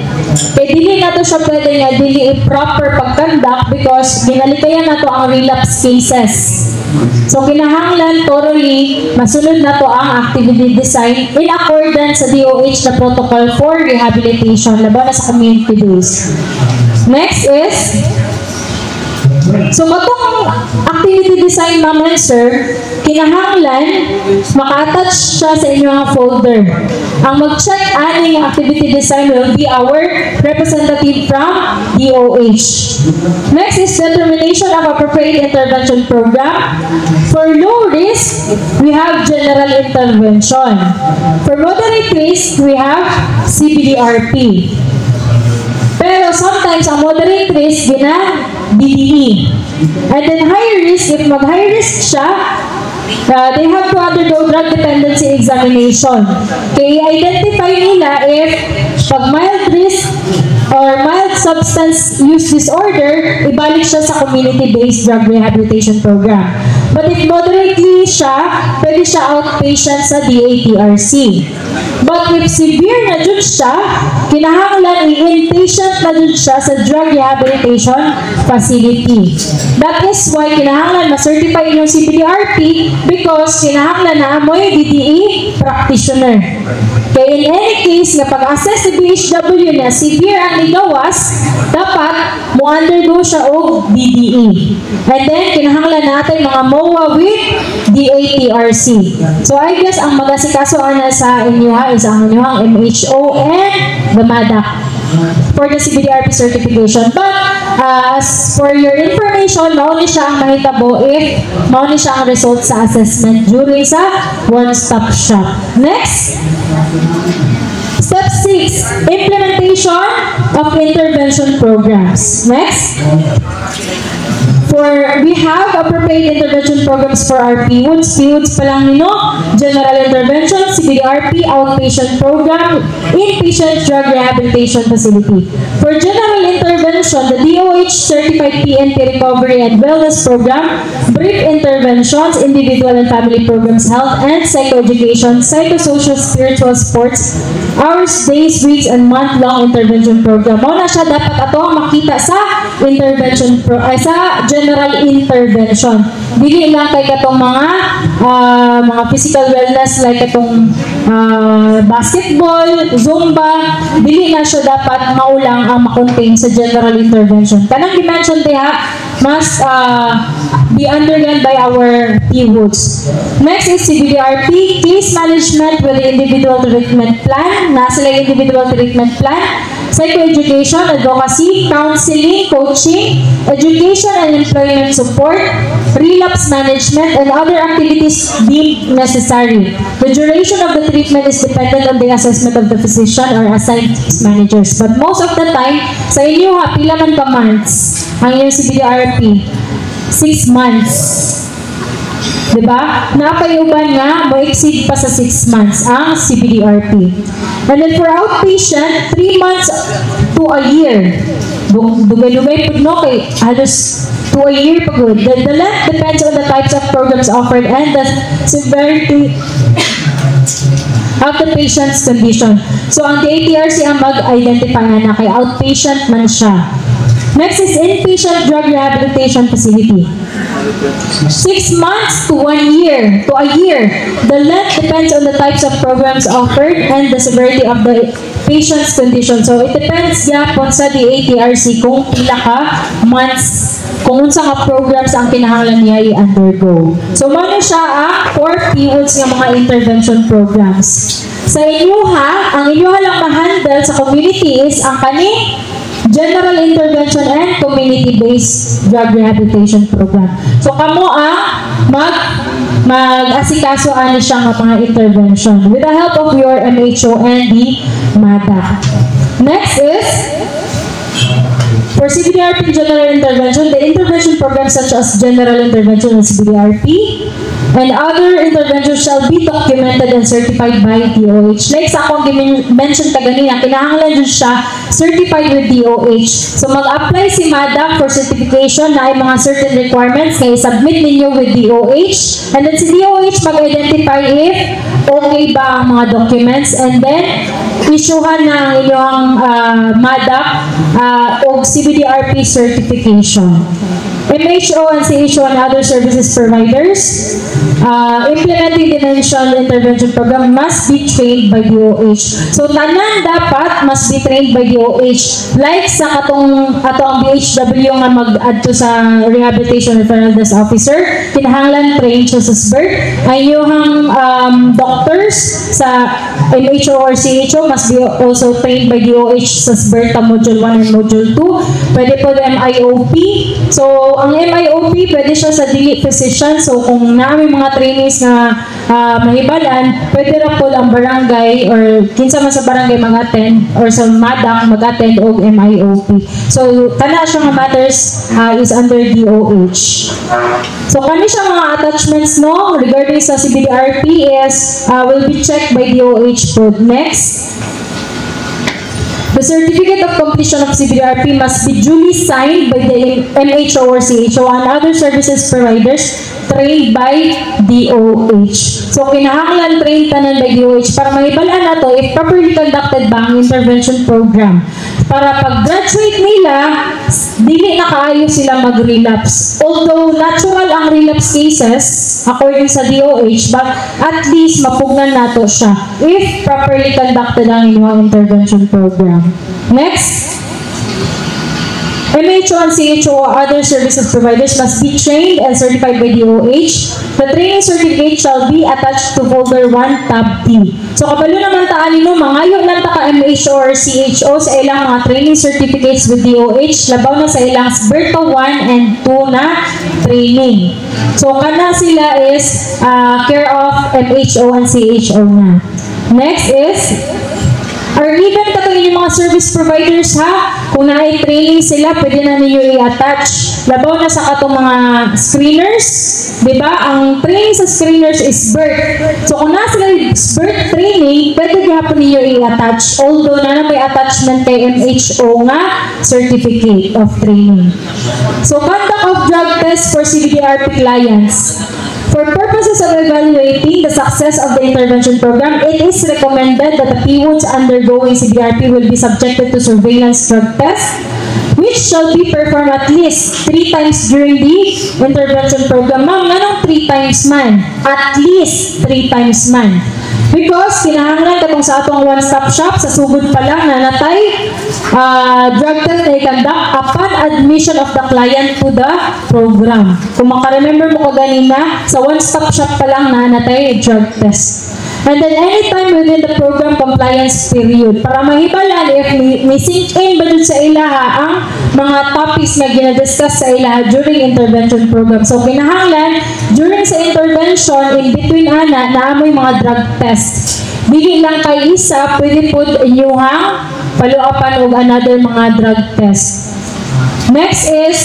Speaker 2: Kaya dili na to siya pwede nga dili proper pag-conduct because ginalikayan na to ang relapse cases. So kinahanglan thoroughly masunod na to ang activity design in accordance sa DOH na protocol for rehabilitation laban na sa community days. Next is so matong activity design ma'am and sir, kinahanglan maka-attach siya sa inyong folder. Ang mag-check aning activity design will be our representative from DOH. Next is determination of appropriate intervention program. For low risk, we have general intervention. For moderate risk, we have CBDRP. Pero sometimes, ang moderate risk, DDE. And then high risk, if mag-high risk siya, they have to undergo drug dependency examination. Kaya identify nila if pag mild risk or mild substance use disorder, ibalik siya sa community-based drug rehabilitation program. But if moderately siya, pwede siya outpatient sa DATRC. But if severe na dun siya, kinahanglan i-inpatient na dun siya sa drug rehabilitation facility. That is why kinahanglan ma-certify yung CBDRP because kinahanglan na amoy DDE practitioner. Kaya in any case, nga pag-assess sa BHW na severe ang ligawas, dapat mo-undergo siya o DDE. And then, kinahanglan natin mga MOA with DATRC. So, I guess, ang mag-asikaso na sa inyo is ang inyong MHO and the MADAC for the CBDRP certification. But, as for your information, mauni siya ang mahitabo if mauni siya ang result sa assessment during sa one-stop shop. Next. Step 6, implementation of intervention programs. Next. We have appropriate intervention programs for our PWOODs. PWOODs pa lang nino, general intervention, CBDRP, outpatient program, inpatient drug rehabilitation facility. For general intervention, the DOH certified PNP recovery and wellness program, brief interventions, individual and family programs, health and psychoeducation, psychosocial, spiritual, sports, hours, days, weeks, and month-long intervention program. Muna siya dapat ato ang makita sa intervention sa general intervention. Dili lang kay katong mga physical wellness like katong basketball, zumba, dili na siya dapat maulang ang makontain sa general intervention. Kanang dimension diha must be undergone by our PWOODs. Next is CBDRP, case management with the individual treatment plan. Nasa lang individual treatment plan. Psychoeducation, advocacy, counseling, coaching, education and employment support, relapse management, and other activities deemed necessary. The duration of the treatment is dependent on the assessment of the physician or assigned case managers. But most of the time, sa inyo ha, pila man pa months ang inyong CBDRP? 6 months. Diba? Napayuban nga, mo-exceed pa sa 6 months ang CBDRP. And then for outpatient, 3 months to a year. Dugay-dugay po no, kay halos to a year pagod. The length depends on the types of programs offered and the severity of the patient's condition. So, ang DATRC ang mag-identify na kay outpatient man siya. Next is inpatient drug rehabilitation facility. 6 months to 1 year to a year. The length depends on the types of programs offered and the severity of the patient's condition. So, it depends yapon sa DATRC kung pila ka months, kung unsa nga programs ang kinahanglan niya i-undergo. So, mano siya ang 4 periods ng mga intervention programs. Sa inyuha, ang inyuha lang ma-handle sa community is ang kaning general intervention and community-based drug rehabilitation program. So, kamo ang mag-asikaso ani siya nga mga intervention with the help of your MHO and the MADAC. Next is for CBDRP general intervention, the intervention programs such as general intervention and CBDRP and other interventions shall be documented and certified by DOH. Like sa akong mention ka ganina, kinahanglan dyan siya certified with DOH. So mag-apply si MADAC for certification na ay mga certain requirements na i-submit ninyo with DOH. And then si DOH mag-identify if okay ba ang mga documents and then issuehan ng inyong MADAC o CBDRP certification. MHO and CHO and other services providers implementing the National Intervention Program must be trained by DOH. So, tanan dapat must be trained by DOH. Like sa atong BHW nga mag-add to sa Rehabilitation Referral Desk Officer, kinahanglan train siya sa SBIRT. Ay yung doctors sa MHO or CHO must be also trained by DOH sa SBIRT Module 1 and Module 2. Pwede po MIOP. So, ang MIOP, pwede siya sa dili physician. So, kung namin mga trainees na mahibalan, pwede rin po ang barangay or kinsa man sa barangay mag-attend or sa MADAC mag-attend o MIOP. So, kana siya nga matters is under DOH. So, kani siya mga attachments no regarding sa CBDRP is will be checked by DOH po. Next. The certificate of completion of CBDRP must be duly signed by the MHO or CHO and other services providers trained by DOH. So, kinahanglan trained tanan by DOH para mahibalaan na to if properly conducted ba ang intervention program. Para pag-graduate nila, dili na kaayo sila mag-relapse. Although natural ang relapse cases according sa DOH, but at least mapugnan nato siya if properly conducted ang inyong intervention program. Next, MHO and CHO or other services providers must be trained and certified by DOH. The training certificate shall be attached to folder 1 tab T. So kabalo naman taan nino mangayo lang ta ka MHO or CHO sa ilang mga training certificates with DOH labaw na sa ilang SBIRTA 1 and 2 na training. So kana sila is care of MHO and CHO na. Next is or even katong yung mga service providers ha, kung na-training sila, pwede na ninyo i-attach. Labaw na sa katong mga screeners, di ba? Ang training sa screeners is SBIRT. So kung na sila SBIRT training, pwede gahapon ninyo i-attach. Although na may attachment kay MHO nga certificate of training. So conduct of drug test for CBDRP clients. For purposes of evaluating the success of the intervention program, it is recommended that the PWODs undergoing CBDRP will be subjected to surveillance drug test, which shall be performed at least 3 times during the intervention program. Ma'am, nanong 3 times man? At least 3 times man. Because kinahanglan katong sa atong one-stop shop sa sugod pa lang na natay drug test na i-conduct upon admission of the client to the program. Kung maka-remember mo ko ganina, sa one-stop shop pa lang na natay drug test. And then anytime within the program compliance period para mahibalan if may sink in ba dun sa ilaha ang mga topics na ginadiscuss sa ilaha during intervention program. So kinahanglan during sa intervention in between ana naamoy mga drug test. Dili lang kay isa, pwede po inyong follow-upan og another mga drug test. Next is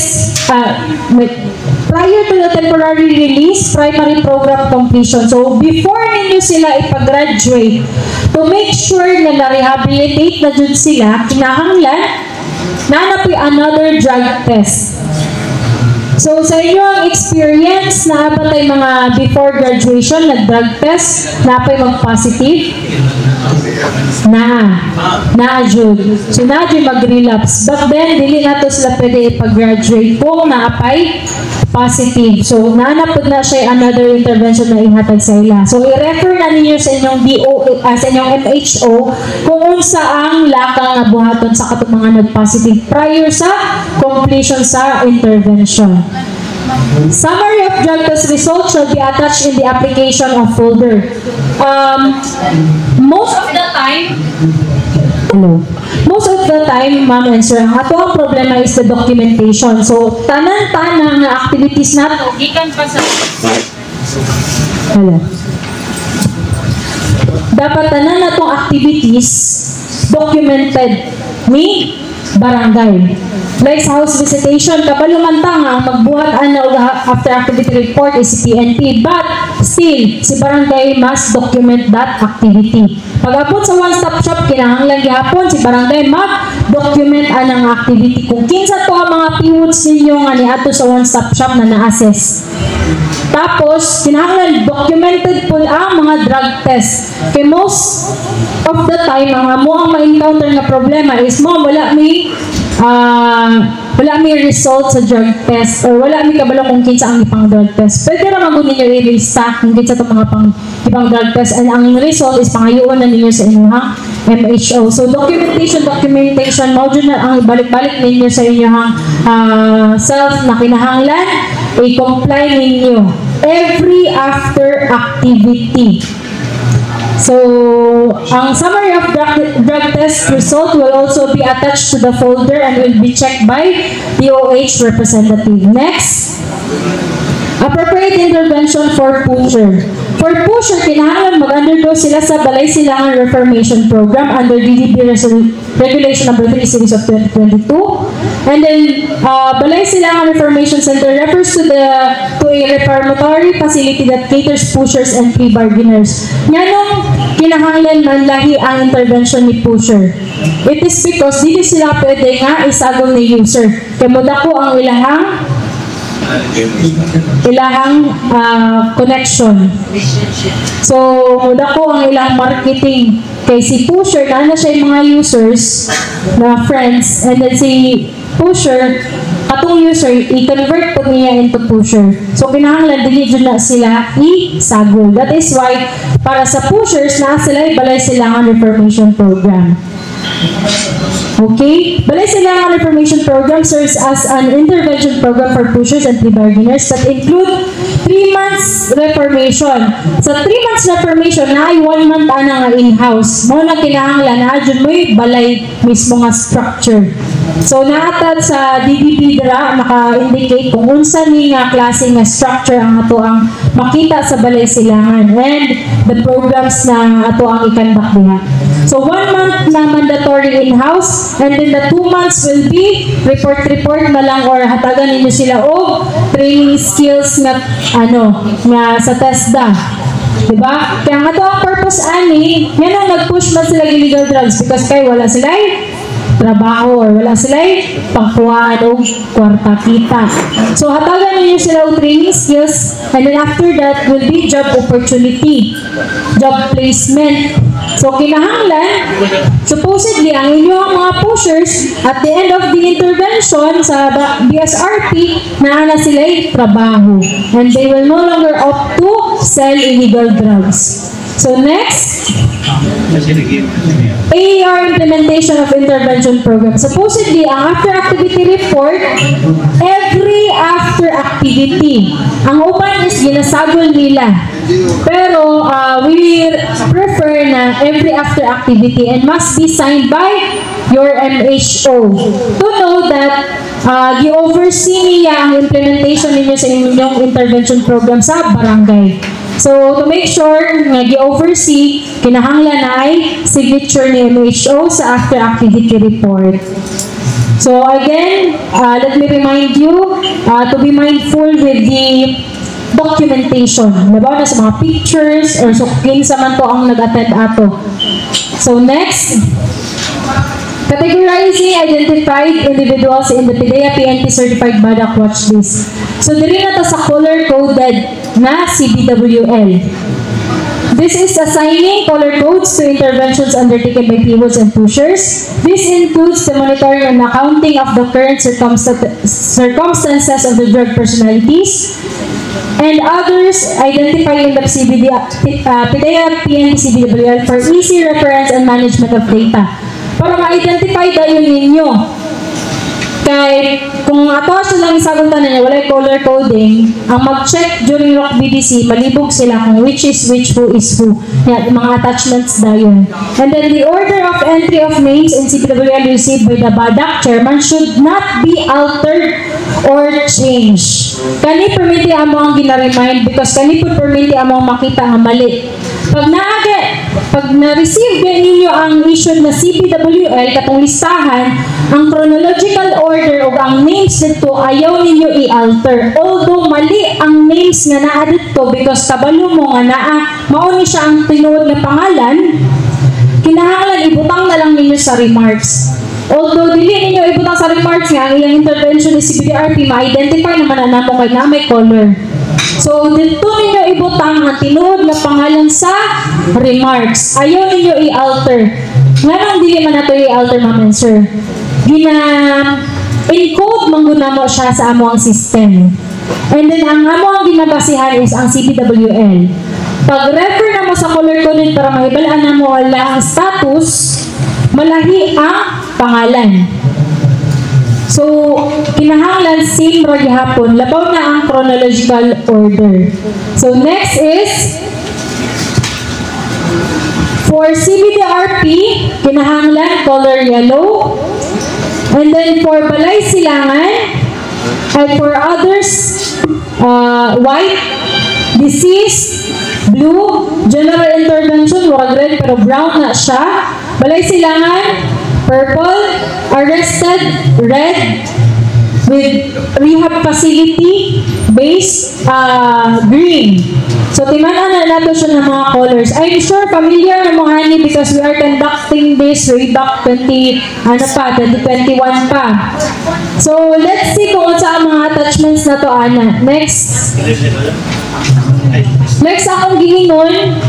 Speaker 2: prior to the temporary release, primary program completion. So, before ninyo sila ipag-graduate, to make sure na na-rehabilitate na dun sila, kinahanglan na another drug test. So, sa inyong experience, naapatay mga before graduation, nag-drug test, naapay mag-positive? Na-jud. So, na-jud mag-relapse. But then, dili na to sila pwede pag-graduate kung naapay positive. So, naanapod na siya another intervention na ihatag sa ila. So, i-refer na ninyo sa inyong sa inyong MHO kung unsa ang lakang nga buhaton sa katong mga nag-positive prior sa completion sa intervention. Summary of drug test results shall be attached in the application of folder. Most of the time, ma'am and sir, ang ato ang problema is the documentation. So, tanan-tanang nga activities nato gikan pa sa dapat tanan natong activities documented ni barangay. Like sa house visitation, kabalumantang ang magbuhat after activity report is si PNP, but still, si barangay must document that activity. Pag-apot sa one-stop shop, kinahanglan gihapon si barangay mag-document anang activity. Kung kinsa to ang mga PWODs ninyo nga niadto sa one-stop shop na na-assess. Tapos, kinahanglan documented po ang mga drug test. Kay most of the time, ang mo ang ma-encounter na problema is wala may result sa drug test or wala may kabalo kung kinsa ang ipang drug test. Pwede naman kung ninyo i-restock kung kinsa itong mga ipang drug test and ang result is pangayuan na ninyo sa inyong MHO. So documentation, module na ang ibalik-balik ninyo sa inyong self na kinahanglan, i-comply ninyo every after activity. So, ang summary of drug test result will also be attached to the folder and will be checked by DOH representative. Next, appropriate intervention for pusher. For pusher, kinahanglan mag-undergo sila sa Balay Silangan Reformation Program under DDB Regulation number 3 Series of 2022. And then, Balay Silangan Reformation Center refers to a reformatory facility that caters pushers and pre-bargainers. Nganong kinahanglan manlahi ang intervention ni pusher? It is because dili sila pwede nga isagol ni user. Kaya mudako ang ilahang connection. So, mudako ang ilang marketing. Kay si pusher, na siya yung mga users na friends, and then si pusher, katong user, i-convert po niya into pusher. So, kinahanglan, dili dyan na sila i-sagol. That is why, para sa pushers, na sila Balay Silangan Reformation Program. Okay? Balay Silangan Reformation Program serves as an intervention program for pushers and pre-bargainers that include 3 months reformation. Sa 3 months reformation, na ay 1 month na nga in-house. Mo na kinahanglan na dyan mo'y balay mismo nga structure. So, naatad sa DDB dira, naka-indicate kung unsa ni nga klase nga structure ang ato ang makita sa Balay Silangan and the programs na ato ang ikandak diha. So, 1 month na mandatory in-house and then the 2 months will be report na lang or hatagan ninyo sila o training skills nga sa TESDA. Diba? Kaya nga ito ang purpose ani, yan ang nag-push man sila illegal drugs because kay wala sila trabaho or wala sila pangkuhaan o kwarta kita. So, hatagan ninyo sila o training skills and then after that will be job opportunity, job placement. So, kinahanglan, supposedly, ang inyong mga pushers at the end of the intervention sa BSRP, na sila'y trabaho. And they will no longer opt to sell illegal drugs. So, next, AER implementation of intervention program. Supposedly, ang after activity report, every after activity. Ang upan is ginasagol nila. Pero, we prefer na every after activity and must be signed by your MHO to know that i-oversee niya ang implementation ninyo sa inyong intervention program sa barangay. So, to make sure nga i-oversee, kinahanglan ay signature ni MHO sa after activity report. So, again, let me remind you to be mindful with the documentation. Nabaw na sa mga pictures or so kinsa man to ang nag-attend ato. So, next, Categorizing identified individuals in the PDEA PNP certified BADAC watch list. So diri na ta sa color-coded na CBWL. This is assigning color codes to interventions undertaken by PWOs and pushers. This includes the monitoring and accounting of the current circumstances of the drug personalities and others identified in the PDEA PNP CBWL for easy reference and management of data. Para ma-identify dayon ninyo. Kay kung ato siya lang isaguntan niya, walay color coding, ang mag-check during ROC BDC, malibog sila kung which is which, who is who. Yan, mga attachments dayon. And then the order of entry of names in CBWL received by the BADAC chairman should not be altered or changed. Kani permiti among gina-remind because kani po permiti among makita nga mali. Pag na-receive ninyo ang issued na CBWL, katong listahan, ang chronological order o ang names dito, ayaw ninyo i-alter. Although mali ang names nga naa dito because kabalo mo nga naa, mauni siya ang tinuod na pangalan, kinahanglan ibutang na lang ninyo sa remarks. Although dili ninyo ibutang sa remarks nga, ang ilang intervention ni CBDRP, ma-identify naman na namo kay na may color. So, dito ninyo ibutang ang tinuod na pangalan sa remarks. Ayaw ninyo i-alter. Nga nang dili man nato i-alter, ma'am and sir. Encode mangguna mo siya sa amo ang system. And then, ang amo ang ginabasihan is ang CBWL. Pag-refer na mo sa color-coded para mahibalaan na mo wala ang status, malahi ang pangalan. So, kinahanglan same ra gihapon, labaw na ang chronological order. So, next is for CBDRP, kinahanglan color yellow. And then for Balay Silangan, and for others, white, disease, blue, general intervention, wag red pero brown na siya. Balay Silangan, purple, arrested, red, with rehab facility, base, green. So, timanan na nato siya ng mga colors. I'm sure familiar na mga ni because we are conducting this way back 2021 pa. So, let's see kung sa mga attachments na to, Ana. Next. Next akong gihingon,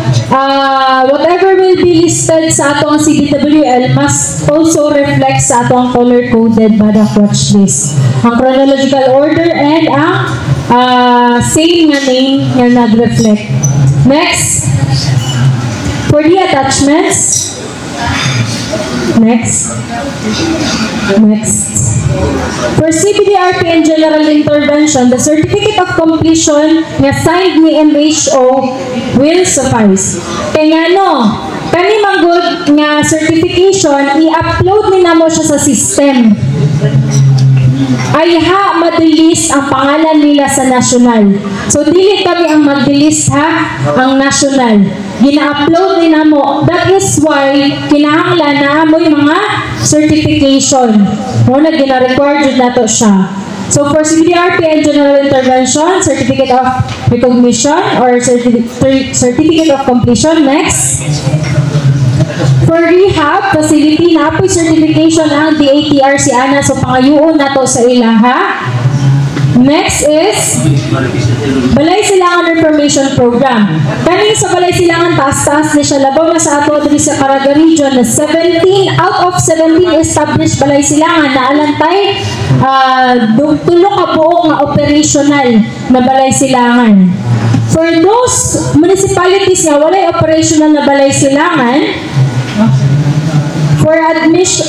Speaker 2: whatever will be listed sa atong CBWL must also reflect sa atong color-coded BADAC watch list. Ang chronological order and ang same nga name nga nag-reflect. Next, for the attachments, next. For CBDRP and General Intervention, the certificate of completion nga signed ni MHO will suffice. Kaya kani manggod nga certification, i-upload ni namo siya sa system. Ay ma-delist ang pangalan nila sa national. So, dili kami ang mag-delist ang national. Gina-upload din namo. That is why, kinahanglan na mo yung mga certification. Muna, gina-required yun nato siya. So, for CBDRP and General Intervention, Certificate of Recognition or Certificate of Completion. Next. For rehab facility, na-apoy certification ang DATR si Ana. So, pangayuon na to sa ilaha. Next is Balay Silangan Reformation Program. Kaning sa Balay Silangan, taas-taas na siya. Labaw na sa ato diri sa Caraga Region na 17 out of 17 established Balay Silangan na alantay tulo ka buok nga operational na Balay Silangan. For those municipalities na walay operational na Balay Silangan, for admission,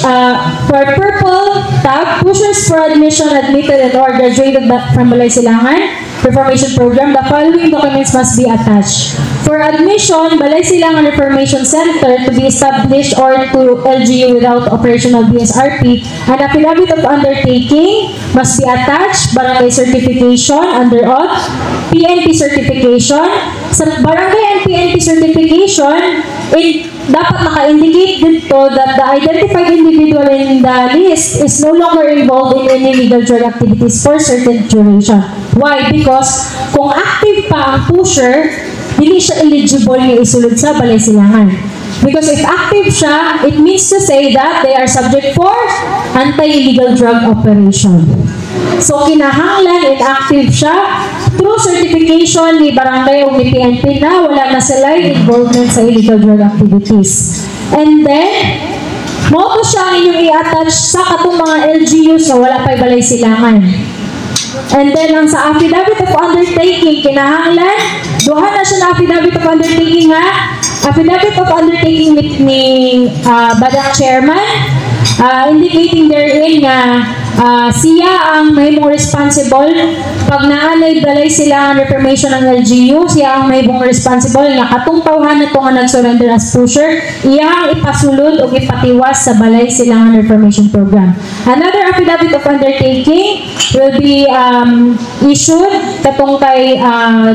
Speaker 2: for purple tab, pushers for admission admitted and or graduated from Balay Silangan Reformation Program, the following documents must be attached. For admission, Balay Silangan Reformation Center to be established or to LGU without operational BSRP, an affidavit of undertaking must be attached, barangay certification under oath, PNP certification. Sa barangay and PNP certification, dapat naka-indicate dito that the identified individual in the list is no longer involved in any legal drug activities for certain duration. Why? Because kung active pa ang pusher, hindi siya eligible na isulod sa Balay Silangan. Because if active siya, it means to say that they are subject for anti-illegal drug operation. So, kinahanglan inactive siya through certification ni barangay o ni PNP na wala na sila involvement sa illegal drug activities. And then, mo to siya inyong i-attach sa katong mga LGUs na wala pa'y balay silangan. And then, ang sa affidavit of undertaking, kinahanglan, duha na siya na affidavit of undertaking ha. Affidavit of undertaking ni Badak Chairman, indicating therein nga siya ang mahimong responsible pag naanay balay sila ang reformation ng LGU, siya ang mahimong responsible nga katong tawhan na ito nga nag-surrender as pusher, iyang ipasulod o ipatiwas sa balay silang reformation program. Another affidavit of undertaking will be issued katong kay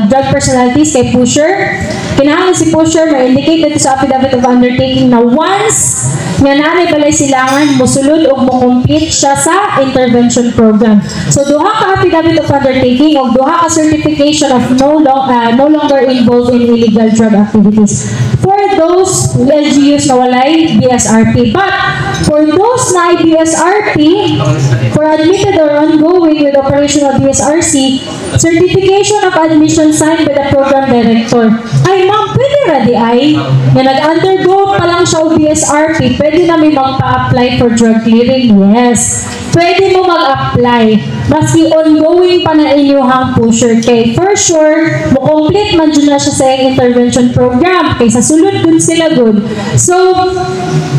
Speaker 2: drug personalities kay pusher. Kinahanglan si pusher ma-indicate dito sa affidavit of undertaking na once nga naanay balay silangan, musulod o mo-complete siya sa intervention program. So, duha ka affidavit of undertaking o duha ka certification of no longer involved in illegal drug activities for those LGUs na walay BSRP. But, for those na BSRP, for admitted or ongoing with operational BSRC, certification of admission signed by the program director. Ay, ma'am, pwede ready ay na nag-undergo pa lang siya o BSRP, pwede na may magpa-apply for drug clearing? Yes. Pwede mo mag-apply. Maski ongoing pa na inyong pusher kay for sure, mo-complete man dyan na siya sa intervention program kaysa sulod dun sila good. So,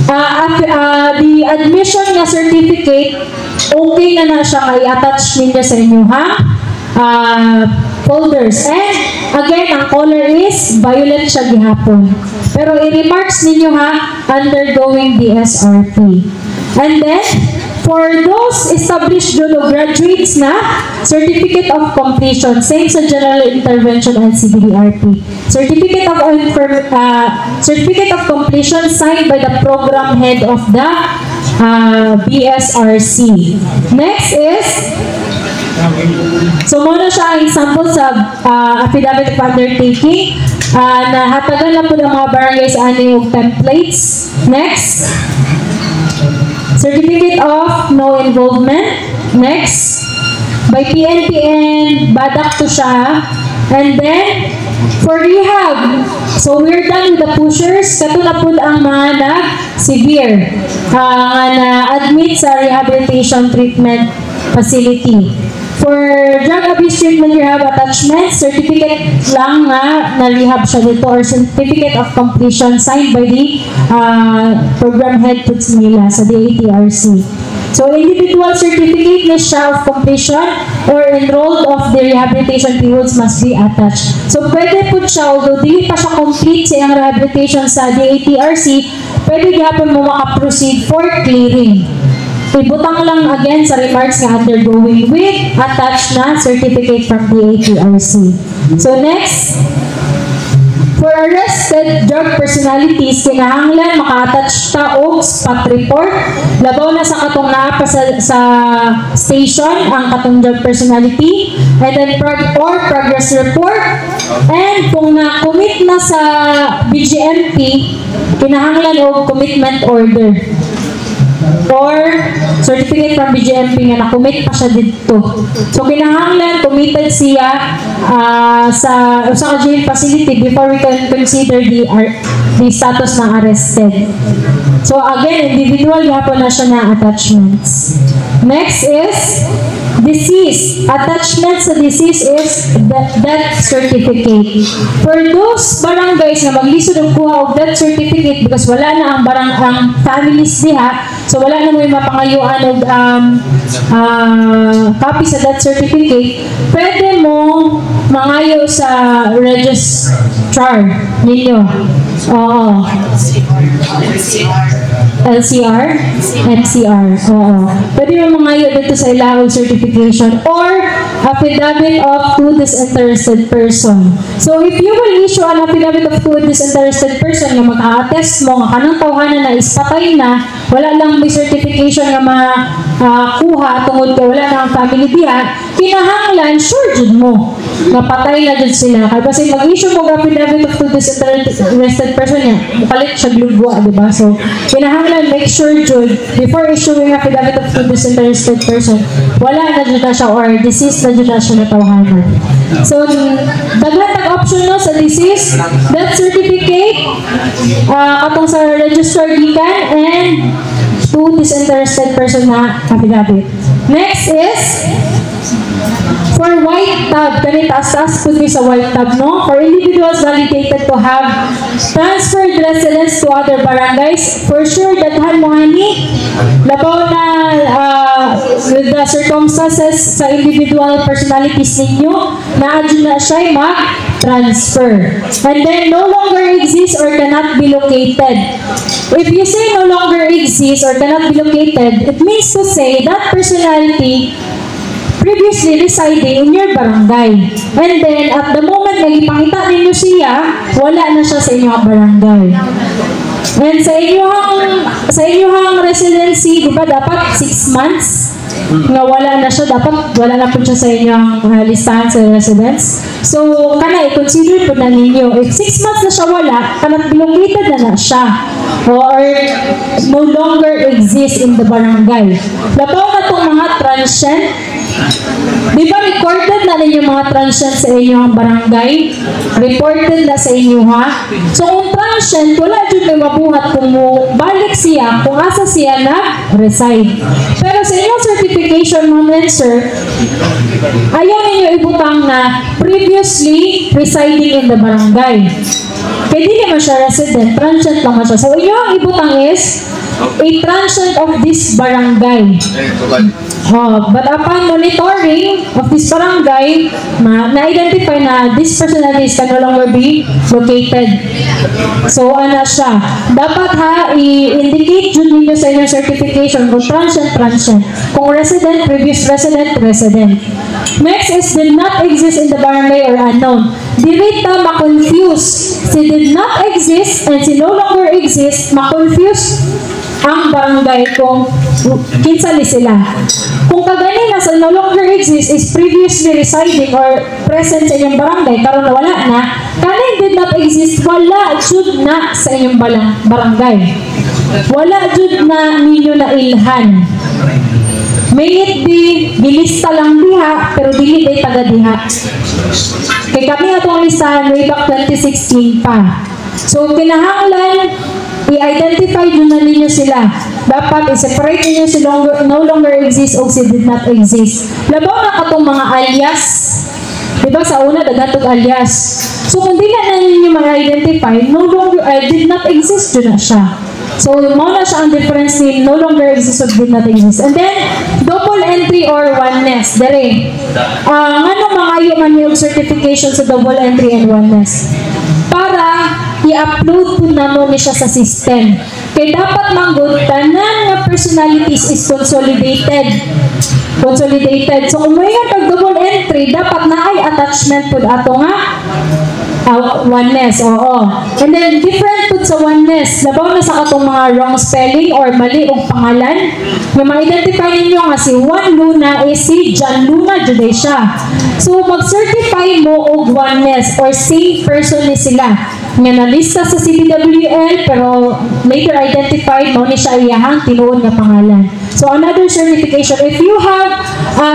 Speaker 2: the admission nga certificate, okay na siya i-attach ninyo sa inyong folders. And again, ang color is violet siya gihapon. Pero i-remarks ninyo undergoing BSRP. And then, for those established judo graduates na, certificate of completion, same sa general intervention and CBDRP. Certificate of completion signed by the program head of the BSRC. Next is, so muna siya ang example sa affidavit of undertaking. Nahatagan na po ng mga barangay sa aning templates. Next. Certificate of no involvement. Next. By PNP and Badak to siya. And then, for rehab. So, we're done with the pushers. Kato na po ang mga nag-severe. Na-admit sa rehabilitation treatment facility. For drug abuse treatment rehab attachment, certificate lang nga na-rehab siya dito or certificate of completion signed by the program head puts nila sa DATRC. So, individual certificate na siya of completion or enrolled of the rehabilitation periods must be attached. So, pwede po siya, although di pa siya complete sa iyang rehabilitation sa DATRC, pwede gapon mo maka-proceed for clearing. Ibutang lang again sa remarks nga undergoing with attached na certificate from DATRC. So next, for arrested drug personalities, kinahanglan maka-attach ta og spot report. Labaw na sa katong naa pa sa station ang katong drug personality, and then progress report. And kung na-commit na sa BGMP, kinahanglan og commitment order or certificate from BGMP nga na-commit pa siya dito. So, kinahanglan committed siya sa jail facility before we can consider the status ng arrested. So, again, individual yapon na siya na attachments. Next is disease. Attachment sa disease is death certificate. For those barangays na maglisod ang kuha of death certificate because wala na ang families diha, so wala na may mapangayuan og copy sa death certificate, pwede mo mangayo sa registrar ninyo. Oo. LCR? MCR. Oo. Pwede mo mangayo dito sa ilawag certification or affidavit of to disinterested person. So, if you will issue an affidavit of to disinterested person na mag-a-attest mo nga kanang tawhanan na ispatay na, wala lang may certification nga makuha tungod ka wala na ang family diha, kinahanglan, sure jud mo, napatay na jud sila. Kaya kasi mag-issue mo affidavit of two disinterested person niya, mukalit siya glugwa, di ba? So, kinahanglan, make sure jud, before issuing affidavit of two disinterested person, wala na jud na siya or deceased na jud na siya natawhanan. So, daghan option no sa deceased, death certificate, katong sa registered gikan, and two disinterested person na affidavit. Next is for white tab. Kani taas could be sa white tab, no? For individuals validated to have transferred residence to other barangays, for sure daghan mo ani labaw na with the circumstances sa individual personalities ninyo na adyo na siya mag-transfer. And then no longer exists or cannot be located. If you say no longer exists or cannot be located, it means to say that personality previously residing in your barangay. And then, at the moment na ipangita ninyo siya, wala na siya sa inyong barangay. And sa inyong residency, di ba dapat 6 months? Nga wala na siya, dapat wala na po siya sa inyong listahan sa residence. So, kana i-consider po na ninyo. If 6 months na siya wala, kanat located na siya. Or no longer exist in the barangay. Labaw na itong mga transient. Di ba recorded na ninyo mga transient sa inyong barangay? Reported na sa inyo, ha? So, kung transient, wala dyan may mabuhat kung balik siya, kung asa siya na-reside. Pero sa inyong certification, ma'am and sir, ayaw ninyo ibutang na previously residing in the barangay. Kaya di naman siya resident, transient lang siya. So, inyong ibutang is a transient of this barangay. But upon monitoring of this barangay, na-identify na this personalities can no longer be located. So, ano siya? Dapat i-indicate dun ninyo sa inyong certification kung transient. Kung resident, previous resident, resident. Next is did not exist in the barangay or unknown. Dirita ma-confuse. Si did not exist and si no longer exist, ma-confuse ang barangay kung kinsa ni sila. Kung kagani na sa no longer exist is previously residing or present sa inyong barangay, karon na wala na, kanin did not exist, wala jud na sa inyong barangay. Wala jud na ninyo na ilhan. May it be, gilista lang diha, pero dili day taga diha. Kaya kami atong listahan way back 2016 pa. So, kinahanglan, i-identify nyo na ninyo sila. Dapat i-separate ninyo si no longer exist o si did not exist. Labaw na katong mga alias. Diba sa una, dagatog alias. So, kung di na ninyo ma-identify, no longer, did not exist yun na siya. So, muna siya ang difference ni no longer exist or did not exist. And then, double entry or oneness. Dere. Ano mga man yung certification sa double entry and oneness? Para i-upload po naman niya siya sa system. Kaya dapat manggod, tanan nga personalities is consolidated. So, kung may pag-double entry, dapat na ay attachment po ato nga oneness, oo. And then, different po sa oneness. Labaw na sa katong mga wrong spelling or mali o pangalan. Yung ma-identify ninyo nga si Juan Luna is si John Luna, Juday siya. So, mag-certify mo og oneness or same person ni sila. Nga nalista sa CBWL pero later identified mo ni siya iyahang tinuod nga pangalan. So, another certification. If you have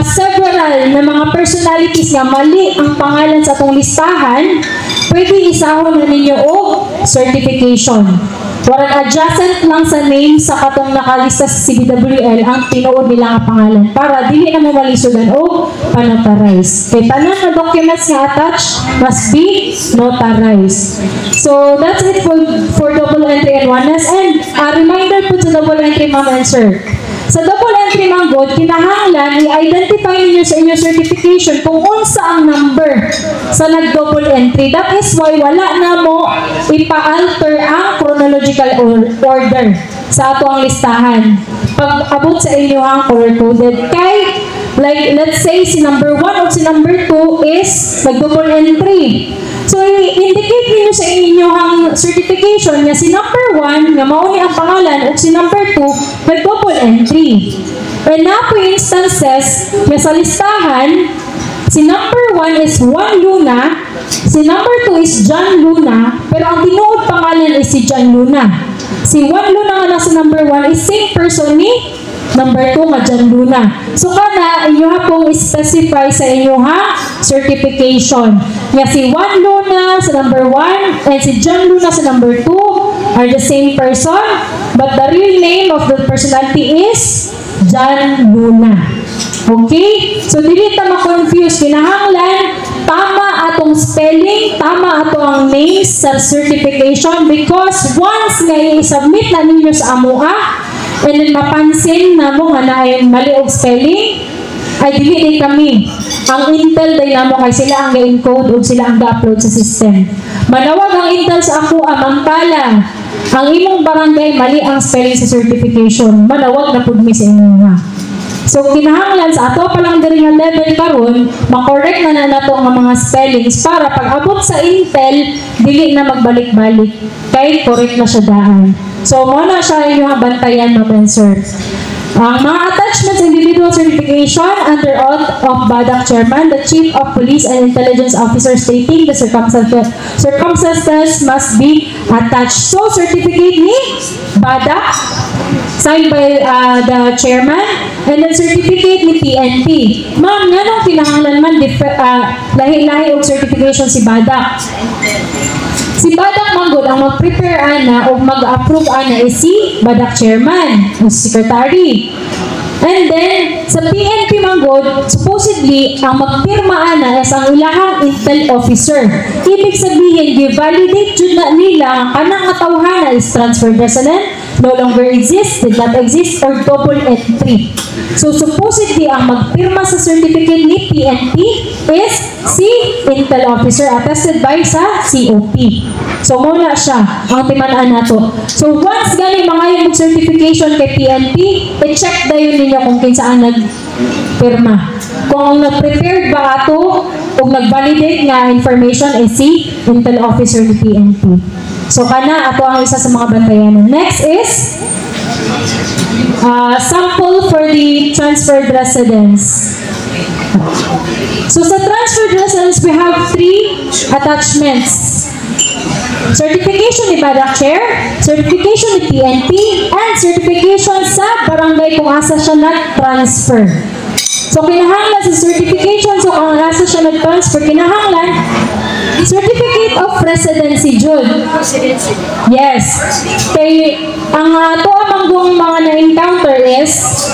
Speaker 2: several na mga personalities nga mali ang pangalan sa atong listahan, pwede isahon na ninyo o certification. Warang adjacent lang sa name sa katong nakalista sa CBWL ang tinuod nila nga pangalan para dili na mo malisudan o panotarize. Kaya tanan na documents nga attached must be notarized. So, that's it for double entry and oneness. And a reminder po sa double entry, ma'am and sir. Sa double entry mga God, kinahanglan i-identify niyo sa inyong certification kung unsa ang number sa nag-double entry. That is why wala na mo ipa-alter ang chronological order sa ato ang listahan. Pag abot sa inyo ang color-coded. Kay, like, let's say si number 1 o si number 2 is nag-double entry. So, i-indicate niyo sa inyong certification nga si number 1, nga mauni ang pangalan, o si number 2, nag-double entry. And na po instances, nga sa listahan, Si number 1 is Juan Luna, si number 2 is John Luna, pero ang tinuod pangalan is si John Luna. Si Juan Luna nga nasa number 1 is same person ni number 2 nga John Luna. So kana inyo ha pong specify sa inyo ha certification. Nga si Juan Luna sa number 1 and si John Luna sa number 2 are the same person, but the real name of the personality is John Luna. Okay? So dili ta ma-confuse, kinahanglan tama atong spelling, tama ato ang names sa certification, because once nga i-submit na ninyo sa AMUA and then mapansin na mo nga na ay mali og spelling, ay dili din kami. Ang Intel day namo kay sila ang ga-encode ug sila ang ga-upload sa system. Manawag ang Intel sa ako amantala ang imong barangay mali ang spelling sa certification, manawag na pud mi sa inyo ha. So kinahanglan sa ato pa lang diri nga level karon, ma-correct na nato ang mga spellings para pag abot sa Intel dili na magbalik-balik kay correct na siya daan. So mo na siya inyong bantayan, ma'am and sir. Ang mga attachments, individual certification under oath of BADAC Chairman, the Chief of Police and Intelligence Officer stating the circumstances must be attached. So, certificate ni BADAC, signed by the Chairman, and then certificate ni PNP. Ma'am, nga nung kinahanglan man, lahi-lahi og certification si BADAC. Si BADAC manggod ang mag-prepare ana o mag-approve ana is si BADAC Chairman, o Secretary. And then, sa PNP manggod, supposedly, ang magpirma ana is ang ilahang Intel Officer. Ibig sabihin, gi-validate jud na nila ang kanang katawhana is transferred resident, no longer exists, did not exist, or double entry. So, supposedly, ang magpirma sa certificate ni PNP is si Intel Officer attested by sa COP. So, muna siya ang timanaan nato. So, once gani mga yung certification kay PNP, i-check na yun ninyo kung kinsaan nagpirma. Kung ang nag-prepared ba ato o nag-validate nga information is si Intel Officer ni PNP. So, kana ato ang isa sa mga bantayan. Next is sample for the transferred residence. So sa transferred residence, we have 3 attachments. Certification ni BADAC Chair, certification ni PNP, and certification sa barangay kung asa siya nag-transfer. So kinahanglan sa certification, so kung asa siya nag-transfer, kinahanglan certificate of residency jud. Yes. Kay ang ato amang mga na-encounter is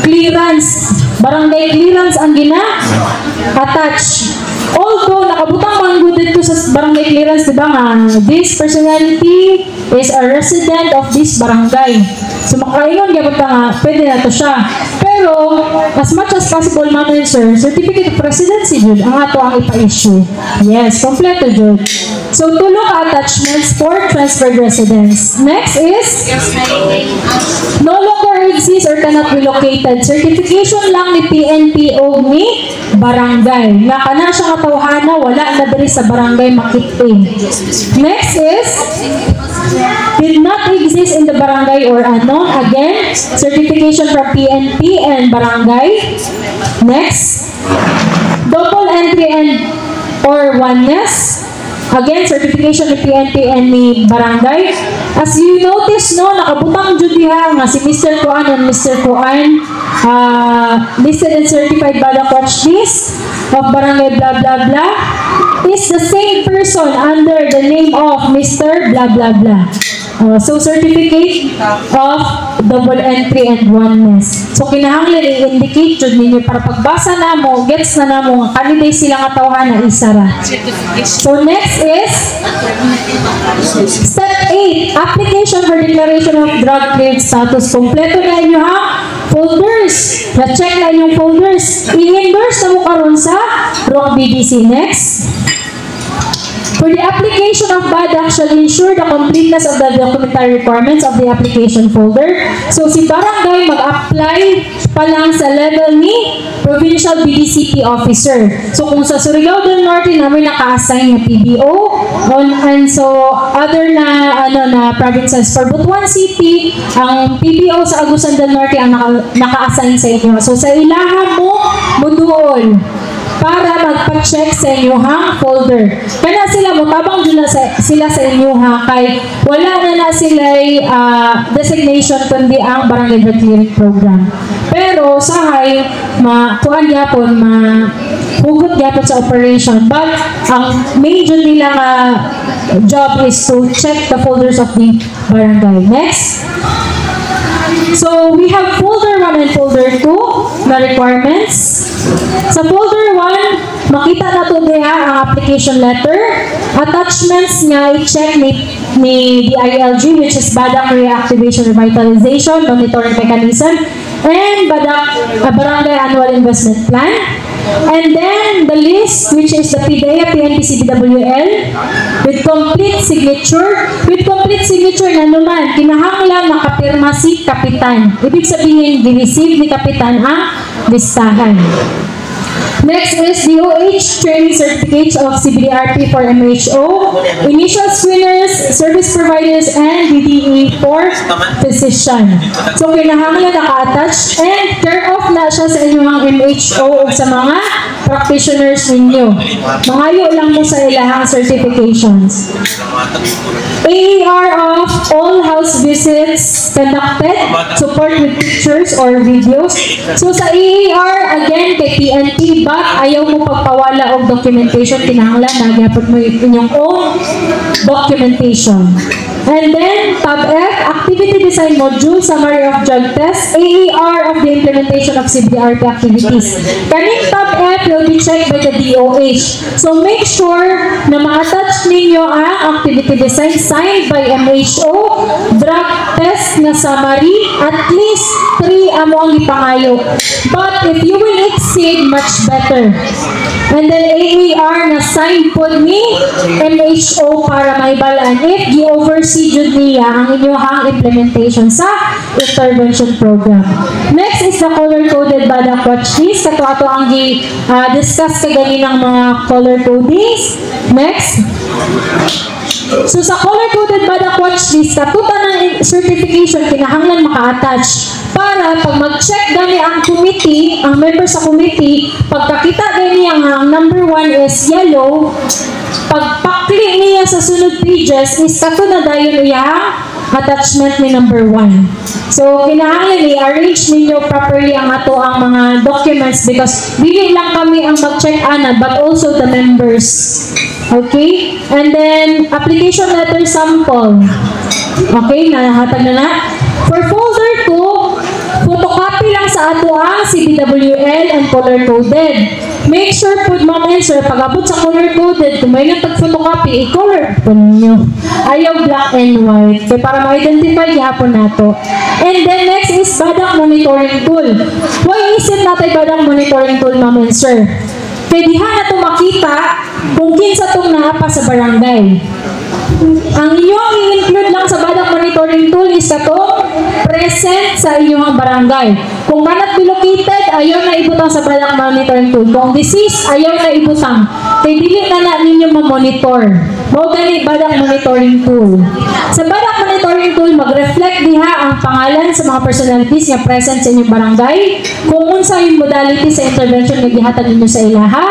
Speaker 2: clearance. Barangay clearance ang gina-attach. Although nakabutang manggod dito sa barangay clearance, diba nga, this personality is a resident of this barangay. So makaingon gyud ta nga pwede na to siya. Pero as much as possible, ma'am and sir, certificate of residency jud ang ato ang ipa-issue. Yes, kompleto jud. So tulo ka attachments for transferred residence. Next is no longer exists or cannot be located. Certification lang ni PNP o ni barangay. Nga kana siya katawhana, wala na diri sa barangay makit-in. Next is did not exist in the barangay or unknown. Again, certification from PNP and barangay. Next, double entry and or oneness. Again, certification ni PNP and ni barangay. As you notice, no, nakabutang jud diha nga si Mr. Kuan and Mr. Kuan listed and certified by the watch list of barangay blah blah blah is the same person under the name of Mr. blah blah blah. So, certificate of double entry and oneness. So, kinahanglan i-indicate jud ninyo para pagbasa na mo, gets na mo, kanilay silang katawhan na isara. So, next is step 8, application for declaration of drug cleared status. Kompleto na inyo ha? Folders. Na-check na inyong folders. I-endorse na mo karon sa ROC BDC. Next. For the application of BADAC shall ensure the completeness of the documentary requirements of the application folder. So, si barangay mag-apply pa lang sa level ni Provincial BDCP Officer. So, kung sa Surigao del Norte namin naka-assign na PBO, and so other na provinces. For Butuan City, ang PBO sa Agusan del Norte ang naka-assign sa inyo. So, sa ilahan mo, muduol. para magpa-check sa inyong folder. Kaya sila, mutabang dyan na sila sa inyong kay wala na sila designation kundi ang Barangay Drug Clearing Program. Pero sahay, kuan yapon, hugot yapon sa operation. But ang major nila job is to check the folders of the barangay. Next. So, we have folder 1 and folder 2 na requirements. Sa folder 1, makita na ito diha ang application letter. Attachments nga i-check ni DILG, which is Badak Reactivation Revitalization Monitoring Mechanism, and Badak Barangay Annual Investment Plan. And then the list, which is the PDEA, PNP, CBWL, with complete signature. With complete signature na naman, kinahanglan nakapirma si Kapitan. Ibig sabihin, di-receive ni Kapitan ang listahan. Next is DOH training certificates of CBDRP for MHO, initial screeners, service providers, and DDE for physician. So, kinahanglan naka-attach and care of na siya sa inyong MHO o sa mga practitioners ninyo. Mangayo lang mo sa ilahang certifications. AER of all house visits conducted, support with pictures or videos. So, sa AER, again, kay PNP, but ayaw mo pagpawala og documentation, kinahanglan nagyapon mo inyong own documentation. And then, tab F, Activity Design Module, Summary of Drug Test, AER of the implementation of CBDRP activities. Kaning tab F will be checked by the DOH. So, make sure na ma-attach ninyo ang activity design signed by MHO, drug test na summary, at least 3 amo ang ipangayo. But if you will exceed, much better. And then AER na signed po ni MHO para maibalaan if gi-oversee jud niya ang inyong implementation sa intervention program. Next is the color-coded Badak watch list. Kato ang discuss kaganina ng mga color codings. Next. So sa color-coded Badak watch list, katuta ng certification kinahanglan maka-attach para pag mag-check gani ang committee, ang member sa committee, pagkakita gani ang number 1 is yellow, pagpakli niya sa sunod pages is kato na dayon iya attachment ni number 1. So, kinahanglan i-arrange ninyo properly ang ato ang mga documents because dili lang kami ang mag-check ana but also the members. Okay? And then, application letter sample. Okay? Nahatag na. For folder 2, photocopy lang sa ato ang CBWL and color-coded. Make sure po, ma'am and sir, pag-abot sa color-coded, kung may nag-photocopy, i-color po ninyo. Ayaw black and white. Kaya para ma-identify yapon nato. And then next is Badak Monitoring Tool. Why is it natin Badak Monitoring Tool, ma'am and sir? Kaya diha na ito makita kung kinsa itong naapa sa barangay. Ang inyong i-include lang sa Badak Monitoring Tool is katong present sa inyong barangay. Kung manat located, ayaw na ibutang sa Badak Monitoring Tool. Kung disease, ayaw na ibutang. Kaya dili na ninyo ma-monitor. Mao gani Badak Monitoring Tool. Sa Badak Monitoring Tool, mag-reflect diha ang pangalan sa mga personalities nga present sa inyong barangay. Kung unsa yung modality sa intervention nga gihatag ninyo sa ilaha.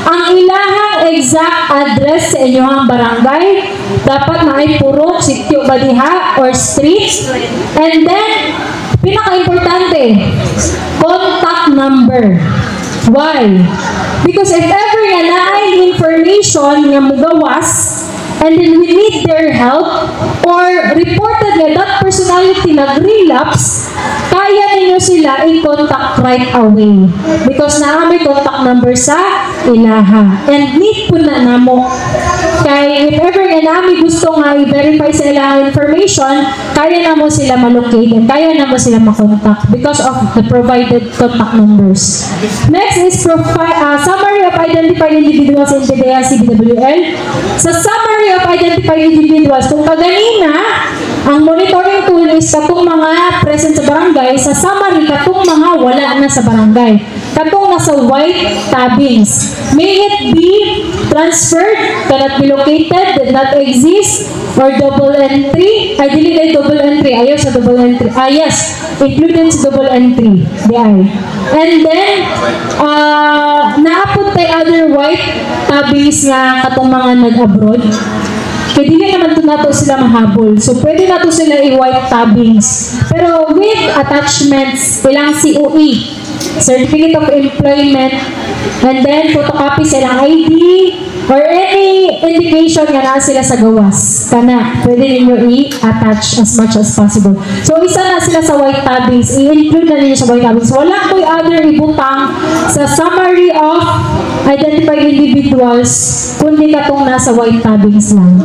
Speaker 2: Ang ilahang exact address sa inyong barangay dapat na ay puro sityo ba diha or street. And then, pinaka-importante, contact number. Why? Because if ever nga na ay information nga mugawas, and then we need their help, or reported nga that personality nag-relapse, kaya ninyo sila i-contact right away. Because na may contact number sa ilaha. And need po na namo. Kaya if ever nga namin gusto nga i-verify sa ilaha information, kaya na mo sila malocate and kaya na mo sila makontak because of the provided contact numbers. Next is summary of identified individuals in PDEA CBWL. Sa summary of identified individuals, kung kaganina, ang monitoring tool is katong mga present sa barangay, sa summary katong mga wala na sa barangay. katong nasa white tabbings. May it be transferred, cannot be located, did not exist, or double entry. Ay, dili kay double entry. Ayaw sa double entry. Yes, included sa double entry. Di ay. And then, naapot tay other white tabbings nga katong mga nag-abroad. Kaya dili naman ito nato sila mahabol. So, pwede nato sila i-white tabbings. Pero with attachments, ilang COE, Certificate of Employment, and then photocopy sa ilang ID, or any indication nga na sila sa gawas. Kana, pwede ninyo i-attach as much as possible. So, isa na sila sa white tabbings. I-include na ninyo sa white tabbings. So, wala ko'y other ibutang sa summary of identified individuals kundi katong nasa white tabbings lang.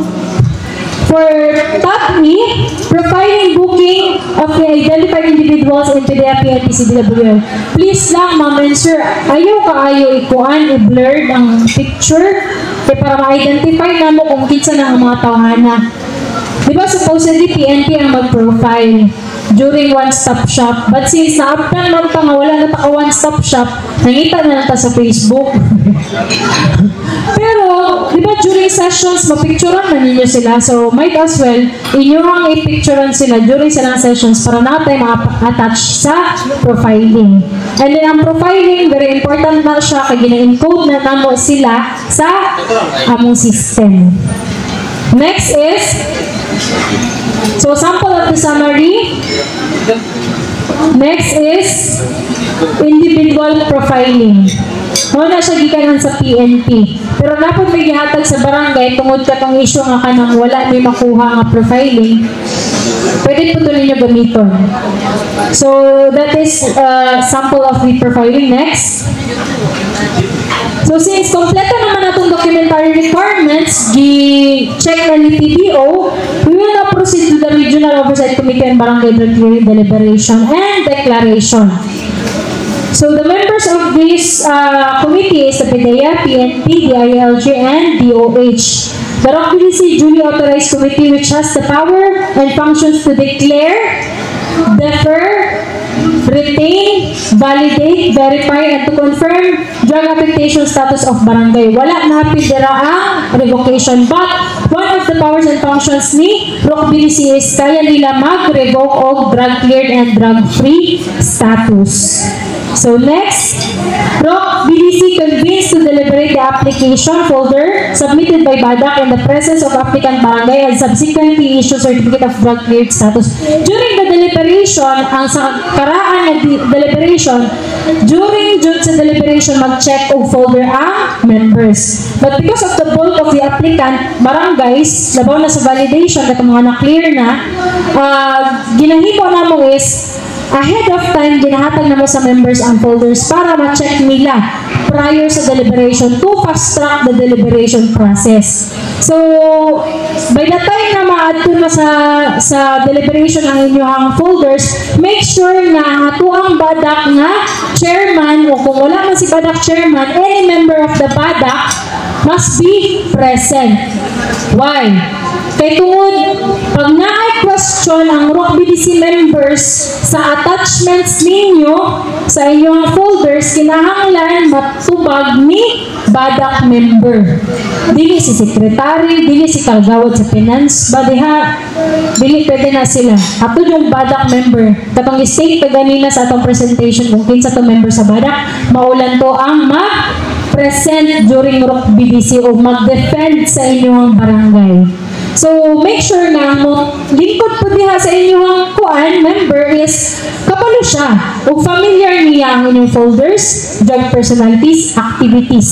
Speaker 2: For tab E, profiling booking of the identified individuals in PDF PNP CDWL. Please lang, ma'am and sir, ayaw ikuan, i-blurred ang picture kaya para ma-identify na mo kung kinsa na ang mga tawhana. Diba supposedly PNP ang mag-profile during one-stop shop. But since na-uptan man pa nga wala na taka one-stop shop, nangita na nata sa Facebook. Pero, di ba during sessions, mapicturean na ninyo sila. So, might as well, inyong i-picturean sila during silang sessions para natin ma-attach sa profiling. And then, ang profiling, very important na siya kaya gina-encode na namo sila sa among system. Next is, so sample of the summary. Next is individual profiling. Muna siya gikanan sa PNP. Pero napod may gihatag sa barangay tungod katong issue nga kanang wala may makuha nga profiling. Pwede po ito ninyo gamiton. So that is sample of the profiling. Next. So since kompleto naman natong documentary requirements, gi-check na ni PDO, we will now proceed to the Regional Oversight Committee and Barangay Drug Clearing Deliberation and Declaration. So the members of this committee is the PDEA, PNP, DILG, and DOH. The ROC-BDC duly authorized committee which has the power and functions to declare, defer, retain, validate, verify, and to confirm drug application status of barangay. Wala na pidira ang revocation, but one of the powers and functions ni ROC-BDC is kaya nila mag-revoke of drug-cleared and drug-free status. So next, ROC-BDC convenes to deliberate the application folder submitted by BADAC in the presence of applicant barangay and subsequently issue certificate of drug-cleared status. During the deliberation, ang sa karaan ng deliberation, during sa deliberation, mag-check o folder ang members. But because of the bulk of the applicant, barangays, labaw na sa validation, at mga na-clear na, ginahimo na mo is, ahead of time, ginahatag na mo sa members ang folders para ma-check nila prior sa deliberation to fast-track the deliberation process. So, by the time na ma-add na sa deliberation ang inyong folders, make sure na ato ang BADAC nga chairman o kung wala man si BADAC chairman, any member of the BADAC must be present. Why? Kay tungod, pag na-question ang ROC-BDC members sa attachments ninyo sa inyong folders, kinahanglan matubag ni BADAC member. Dili si secretary, dili si kagawad sa finance, dili pwede na sila. Ato yung BADAC member. Katong state ka ganina sa atong presentation kung kinsa to member sa BADAC, maulan to ang present during ROC-BDC o mag-defend sa inyong barangay. So, make sure na mo, lingkod po diha sa inyong member is kapalo siya o familiar niya ang inyong folders, drug personalities, activities.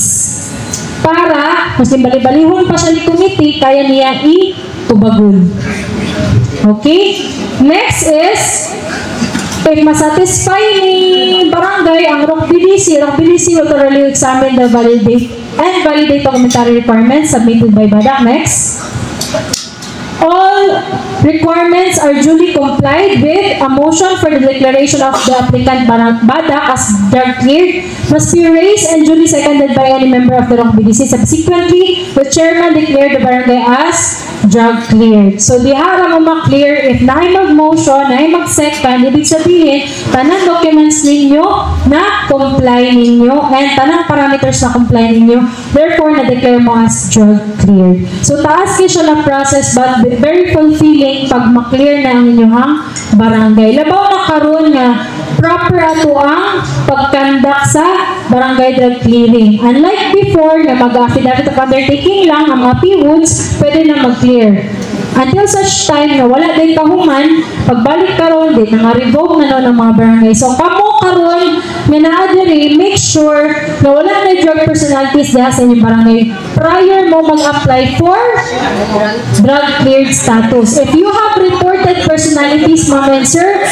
Speaker 2: Para, mas bali-balihon pa siya ni committee, kaya niya itubagon. Okay? Next is, if masatisfy ni barangay ang ROC-BDC will thoroughly examine the validate documentary requirements submitted by BADAC. Next. All requirements are duly complied with. A motion for the declaration of the applicant BADAC as drug cleared must be raised and duly seconded by any member of the ROC-BDC. Subsequently, the chairman declared the barangay as drug cleared. So diha mo ma-clear if naay mag-motion, naay mag-second, ibig sabihin, tanang documents ninyo na comply ninyo and tanang parameters na comply ninyo, therefore na-declare mo as drug cleared. So taas kayo siya na process but very fulfilling pag ma-clear na ang inyong barangay. Labaw na karon nga proper ato ang pag-conduct sa barangay drug clearing. Unlike before na mag-affidavit of undertaking lang ang mga PWOODs, pwede na mag-clear. Until such time na wala din kahuman, pagbalik karon din na revoke na ng mga barangay. So kamo karon nga naa diri, make sure na wala na drug personalities diha sa inyong barangay prior mo mag-apply for drug cleared status. If you have reported personalities, ma'am and sir,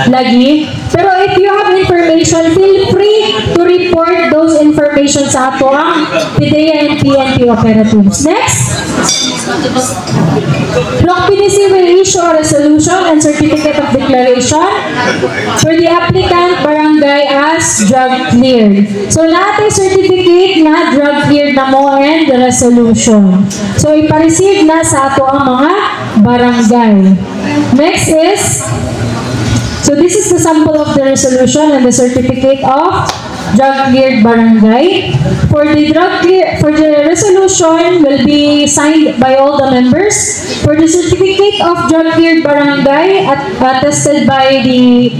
Speaker 2: lagi. Pero if you have information, feel free to report those information sa ato ang PDEA and PNP operatives. Next. Block PDC will issue a resolution and certificate of declaration for the applicant barangay as drug cleared. So natin certificate na drug cleared na mo and the resolution. So ipareceive na sa ato ang mga barangay. Next is, so this is the sample of the resolution and the certificate of drug cleared barangay. For the resolution will be signed by all the members. For the certificate of drug cleared barangay, attested by the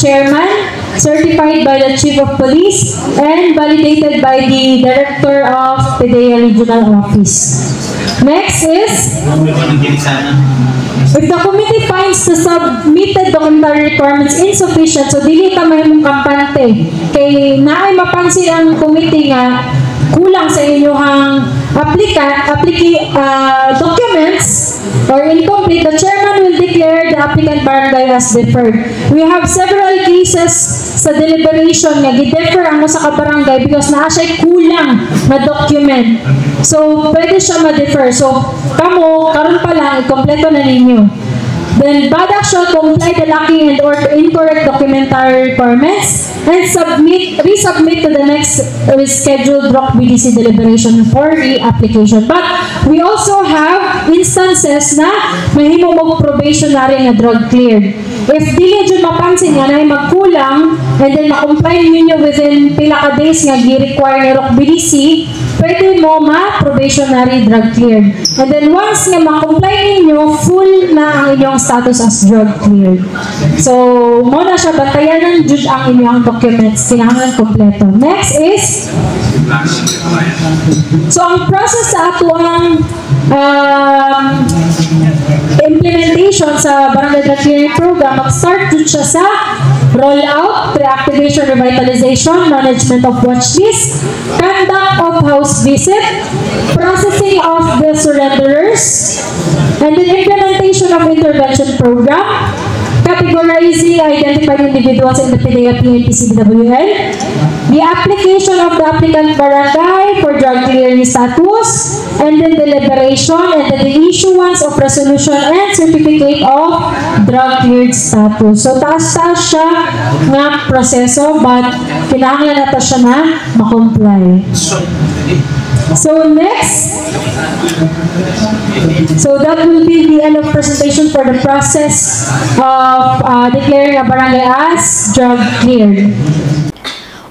Speaker 2: chairman, certified by the chief of police, and validated by the director of PDEA Regional Office. Next is, if the committee finds the submitted documentary requirements insufficient, so dili ka mahimong kampante, kay naay mapansin ang committee nga kulang sa inyong documents or incomplete, the chairman will declare the applicant barangay as deferred. We have several cases sa deliberation nga gi-defer ang sa kabarangay because naa siya kulang na document. So, pwede siya ma-defer. So, kamo, karon pa lang, ikompleto na ninyo. Then, BADAC shall comply the lacking and or incorrect documentary requirements and resubmit to the next scheduled DROC BDC deliberation for the application. But we also have instances na mahimo mo probationary na drug cleared. If dili dyan mapansin nga na magkulang and then ma-comply ninyo within pila ka days nga gi-require ng DROC BDC, pwede mo ma-probationary drug cleared. And then once nga ma-comply ninyo, full na ang inyong status as drug cleared. So, mo na siya, bantayan ng judge ang inyong documents. Kailangan kompleto. Next is, so ang process sa ato ang implementation sa Barangay Drug Clearing Program, mag-start dun siya sa rollout, reactivation, revitalization, management of watch list, conduct of house visit, processing of the surrenderers, and then implementation of intervention program, categorizing identified individuals in the PDEA PNP CBWL, the application of the applicant barangay for drug clearing status, and then deliberation, and then the issuance of resolution and certificate of drug cleared status. So, taas-taas siya nga proseso, but kailangan na siya na makomply. So next, so that will be the end of presentation for the process of declaring a barangay as drug cleared.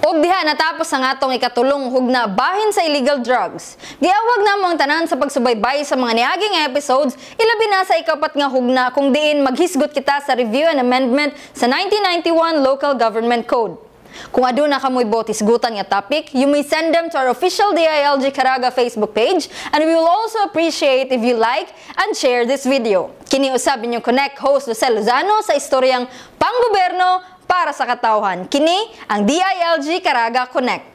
Speaker 1: Og diha natapos ang atong ikatulong hugna bahin sa illegal drugs. Giawag namo ang tanan sa pagsubaybay sa mga niaging episodes, ilabi na sa ikapat nga hugna kung diin maghisgot kita sa review and amendment sa 1991 Local Government Code. Kung aduna ka mo'y botisgutan nga topic, you may send them to our official DILG Caraga Facebook page, and we will also appreciate if you like and share this video. Kini usab inyong Connect host Lucel Lozano sa istoryang panggoberno para sa katawhan. Kini ang DILG Caraga Connect.